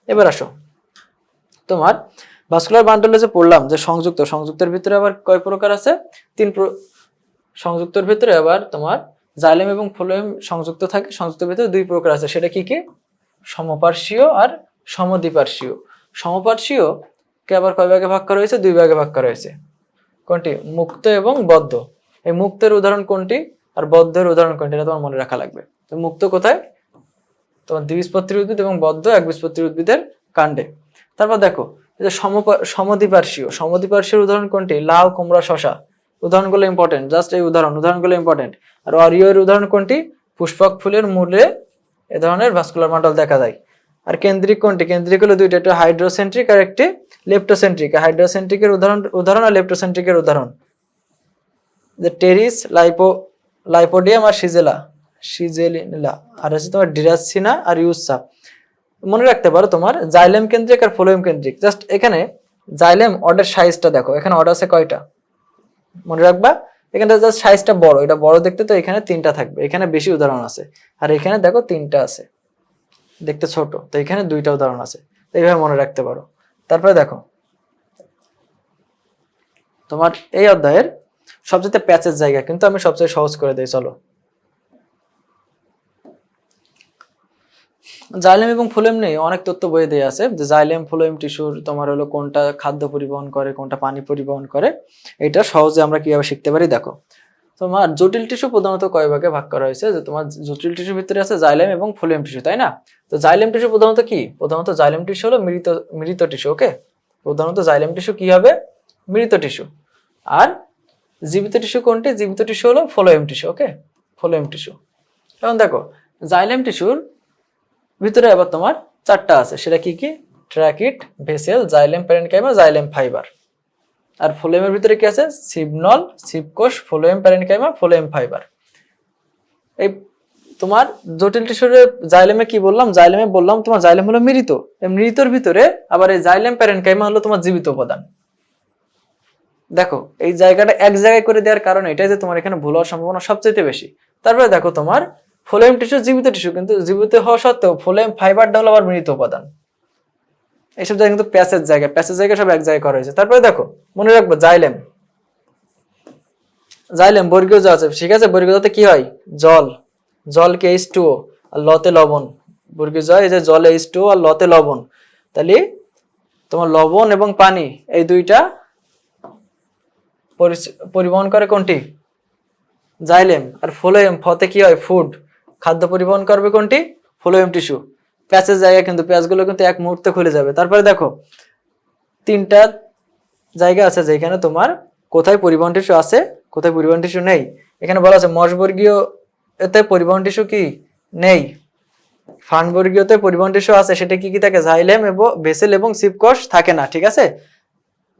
এবার আসো তোমার ভাস্কুলার বান্ডলে যে পড়লাম যে সংযুক্তের ভিতরে আবার কয় প্রকার আছে, 3 সংযুক্তের ভিতরে আবার তোমার জাইলেম এবং ফ্লোয়েম সংযুক্ত থাকে। সংযুক্তের ভিতরে 2 প্রকার আছে, সেটা কি কি, সমপার্শ্বীয় আর সমদ্বিপার্শ্বীয়। সমপার্শ্বীয় কে আবার কয় ভাগে ভাগ করা হয়েছে, 2 ভাগে ভাগ করা হয়েছে। কোনটি, মুক্ত এবং বদ্ধ। এই মুক্তের উদাহরণ কোনটি আর বদ্ধের উদাহরণ কোনটি, এটা তোমার মনে রাখা লাগবে। তো মুক্ত কোথায়, তোমার দ্বিবীজপত্রী উদ্ভিদ, এবং বদ্ধ একবীজপত্রী উদ্ভিদের কাণ্ডে। তারপর দেখো এই যে সমদ্বিপার্শ্বীয় উদাহরণ কোনটি, লাউ, কুমড়া, শশা। উদাহরণগুলো ইম্পর্টেন্ট, জাস্ট এই উদাহরণগুলো ইম্পর্টেন্ট। আর অরীয় এর উদাহরণ কোনটি, পুষ্পক ফুলের মূলে এ ধরনের ভাস্কুলার বান্ডল দেখা যায়। আর কেন্দ্রিক কোনটি, কেন্দ্রিক হলো 2টা, একটা হাইড্রোসেন্ট্রিক আর একটি লেপ্টোসেন্ট্রিক। হাইড্রোসেন্ট্রিকের উদাহরণ আর লেপ্টোসেন্ট্রিকের উদাহরণ যে টেরিস, লাইপোডিয়াম আর সিজেলিনা, আর হচ্ছে তোমার ডিরাসিনা আর ইউসা। মনে রাখতে পারো তোমার জাইলেম কেন্দ্রিক আর ফ্লোয়েম কেন্দ্রিক। জাস্ট এখানে জাইলেম অর্ডার সাইজটা দেখো, এখানে অর্ডার আছে কয়টা, মনে রাখবা। এখানে জাস্ট সাইজটা বড়, এটা বড় দেখতে, তো এখানে 3টা থাকবে। এখানে বেশি উদাহরণ আছে, আর এখানে দেখো 3টা আছে, দেখতে ছোট, তো এখানে 2টা উদাহরণ আছে। এইভাবে মনে রাখতে পারো। তারপরে দেখো তোমার এই অধ্যায়ের সবচেয়ে প্যাচের জায়গা কিন্তু আমি সবচেয়ে সহজ করে দিই, চলো। জাইলেম এবং ফ্লোয়েম নিয়ে অনেক তথ্য বইয়ে দেওয়া আছে, যে জাইলেম ফ্লোয়েম টিস্যুর তোমার হলো কোনটা খাদ্য পরিবহন করে, কোনটা পানি পরিবহন করে। এটা সহজে আমরা কিভাবে শিখতে পারি দেখো। তোমার জটিল টিস্যু প্রধানত কয় ভাগে ভাগ করা হয়েছে, যে তোমার জটিল টিস্যুর ভিতরে আছে জাইলেম এবং ফ্লোয়েম টিস্যু, তাই না? তো জাইলেম টিস্যু প্রধানত কি, প্রধানত জাইলেম টিস্যু হলো মৃত টিস্যু, ওকে। প্রধানত জাইলেম টিস্যু কি হবে, মৃত টিস্যু। আর জীবিত টিস্যু কোনটি, জীবিত টিস্যু হলো ফ্লোয়েম টিস্যু, ওকে, ফ্লোয়েম টিস্যু। এখন দেখো জাইলেম টিস্যুর ভিতরে আবার তোমার 4টা আছে, সেটা কি কি, tracheid, vessel, xylem parenchyma, xylem fibre. আর ফ্লোয়েমের ভিতরে কি আছে, সিবনল, সিবকোষ, ফ্লোয়েম প্যারেনকাইমা, ফ্লোয়েম ফাইবার। এই তোমার জটিল টিস্যুর জাইলেমে কি বললাম, জাইলেমে বললাম তোমার জাইলেম হলো মৃত। এই মৃতর ভিতরে আবার এই জাইলেম প্যারেনকাইমা হলো তোমার জীবিত উপাদান। দেখো এই জায়গাটা এক জায়গায় করে দেওয়ার কারণে এটাই যে তোমার এখানে ভুল হওয়ার সম্ভাবনা সবচেয়ে বেশি। তারপরে দেখো তোমার ফ্লোয়েম টিস্যু জীবিত টিস্যু, কিন্তু জীবিত হওয়া সত্ত্বেও ফ্লোয়েম ফাইবারটা হলো আবার মৃত উপাদান। এইসব জায়গায় কিন্তু প্যাচের জায়গা সব এক জায়গায় করা হয়েছে। তারপরে দেখো মনে রাখবো জাইলেম বর্গীয় জ আছে, ঠিক আছে। বর্গীয় জতে কি হয়, জলকে H2O আর লতে লবণ। বর্গীয় জ এই যে জলে H2O আর লতে লবণ, তাহলে তোমার লবণ এবং পানি এই 2টা পরিবহন করে কোনটি, জাইলেম। আর ফ্লোয়েম, ফতে কি হয়, ফুড, খাদ্য পরিবহন করবে কোনটি, ফ্লোয়েম টিস্যু। প্যাচের জায়গা কিন্তু প্যাচগুলো কিন্তু এক মুহূর্তে খুলে যাবে। তারপরে দেখো 3টা জায়গা আছে যেখানে তোমার কোথায় পরিবহন টিস্যু আছে, কোথায় পরিবহন টিস্যু নেই। এখানে বলা আছে মশবর্গীয় এতে পরিবহন টিস্যু কি নেই, ফার্নবর্গীয়তে পরিবহন টিস্যু আছে, সেটা কি কি থাকে? জাইলেম এবং ভেসেল এবং সিপ কোষ থাকে না, ঠিক আছে?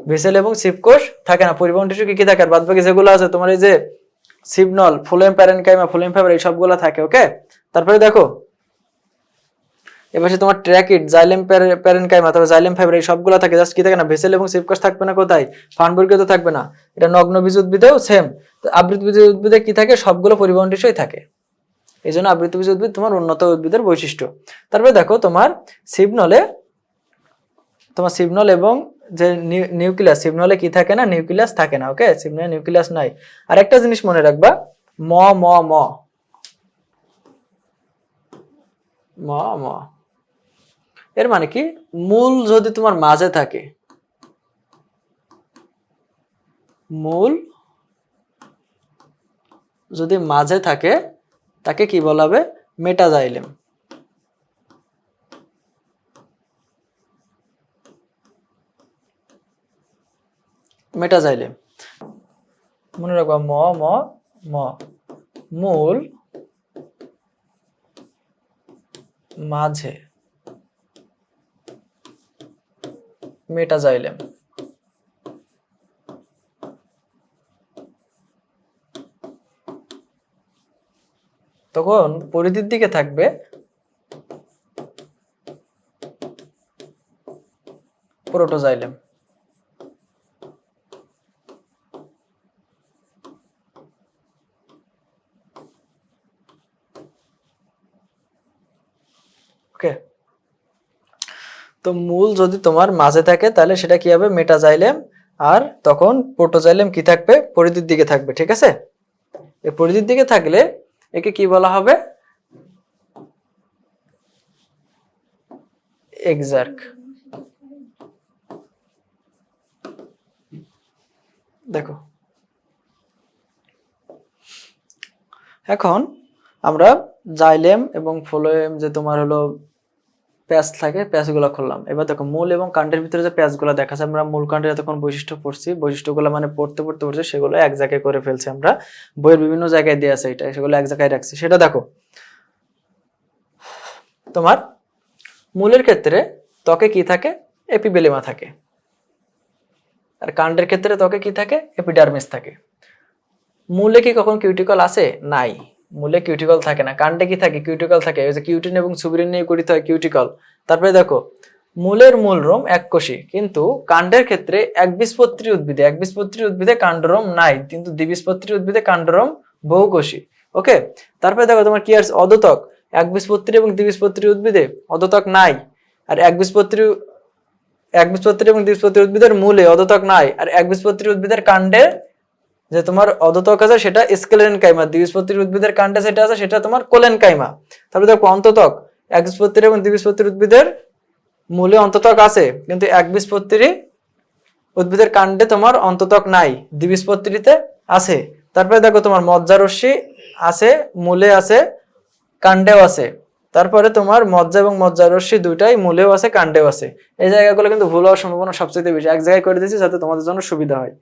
ভেসেল এবং সিপ কোষ থাকে না। পরিবহন টিস্যু কি কি থাকে? আর বাদবাকি যেগুলো আছে তোমার এই যে সিপনল, ফ্লোয়েম প্যারেনকাইমা, ফ্লোয়েম ফাইবার, এই সবগুলো থাকে। ওকে, তারপরে দেখো এবার তোমার ট্র্যাকিড, জাইলেম প্যারেনকাইমা, তারপর জাইলেম ফাইবার, এই সবগুলো থাকে। জাস্ট কি থাকে না? ভেসেল এবং সিপ কোষ থাকবে না। কোথায়? ফার্নবর্গীয়তে থাকবে না। এটা নগ্নবীজ উদ্ভিদেও সেম। আবৃতবীজ উদ্ভিদে কি থাকে? সবগুলো পরিবহন টিস্যুই থাকে। এই জন্য আবৃতবীজ উদ্ভিদ তোমার উন্নত উদ্ভিদের বৈশিষ্ট্য। তারপরে দেখো তোমার সিপনলে, তোমার সিপনল এবং যে নিউক্লিয়াস, সিপনলে কি থাকে না? নিউক্লিয়াস থাকে না। ওকে, সিপনলে নিউক্লিয়াস নাই। আর একটা জিনিস মনে রাখবা, ম ম ম ম ম এর মানে কি? মূল যদি তোমার মাঝে থাকে, মূল যদি মাঝে থাকে তাকে কি বলা হবে? মেটাজাইলেম। মেটাজাইলেম মনে রাখবা, ম ম ম মূল মাঝে মেটাজাইলেম। তখন পরিধির দিকে থাকবে প্রোটোজাইলেম। ওকে, তো মূল যদি তোমার মাঝে থাকে তাহলে সেটা কি হবে? মেটাজাইলেম। আর তখন প্রোটোজাইলেম কি থাকবে? পরিধির দিকে থাকবে। ঠিক আছে, এই পরিধির দিকে থাকলে একে কি বলা হবে? এক্সার্ক। দেখো এখন আমরা জাইলেম এবং ফ্লোয়েম যে তোমার হলো প্যাচ থাকে, প্যাচগুলো খুললাম। এবার দেখো মূল এবং কাণ্ডের ভিতরে যে প্যাচগুলো দেখা যায়, আমরা মূল কাণ্ডের এতক্ষণ বৈশিষ্ট্য পড়ছি, বৈশিষ্ট্যগুলো মানে পড়তে পড়ছি, সেগুলো এক জায়গায় করে ফেলছি আমরা। বইয়ের বিভিন্ন জায়গায় দিয়ে আছে, এটা সেগুলো এক জায়গায় রাখছি। সেটা দেখো তোমার মূলের ক্ষেত্রে ত্বকে কি থাকে? এপিবেলিমা থাকে। আর কাণ্ডের ক্ষেত্রে ত্বকে কি থাকে? এপিডার্মিস থাকে। মূলে কি কখন কিউটিকল আছে? নাই, মূলে কিউটিকল থাকে না। কাণ্ডে কি থাকে? কিউটিকল থাকে। ওই যে কিউটিন এবং সুবিরিন নিয়ে গঠিত হয় কিউটিকল। তারপরে দেখো মূলের মূলরোম এককোষী, কিন্তু কাণ্ডের ক্ষেত্রে একবীজপত্রী উদ্ভিদে কাণ্ডরোম নাই, কিন্তু দ্বিবীজপত্রী উদ্ভিদে কাণ্ডরোম বহুকোষী। ওকে, তারপরে দেখো তোমার কি আছে? অদোতক। একবীজপত্রী এবং দ্বিবীজপত্রী উদ্ভিদে অদোতক নাই। আর একবীজপত্রী এবং দ্বিবীজপত্রী উদ্ভিদের মূলে অদোতক নাই। আর একবীজপত্রী উদ্ভিদের কাণ্ডে যে তোমার অদোতক আছে সেটা স্কেলেনকাইমা, দ্বিবীজপত্রী উদ্ভিদের কাণ্ডে যেটা আছে সেটা তোমার কোলেনকাইমা। তারপরে দেখো অন্ততক, একবীজপত্রী এবং দ্বিবীজপত্রী উদ্ভিদের মূলে অন্ততক আছে, কিন্তু একবীজপত্রী উদ্ভিদের কাণ্ডে তোমার অন্ততক নাই, দ্বিবীজপত্রীতে আছে। তারপরে দেখো তোমার মজ্জারশ্মি আছে, মূলে আছে, কাণ্ডেও আছে। তারপরে তোমার মজ্জা এবং মজ্জারশ্মি দুইটাই মূলেও আছে, কাণ্ডেও আছে। এই জায়গাগুলো কিন্তু ভুল হওয়ার সম্ভাবনা সবচেয়ে বেশি। এক জায়গায় করে দিয়েছি যাতে তোমাদের জন্য সুবিধা হয়।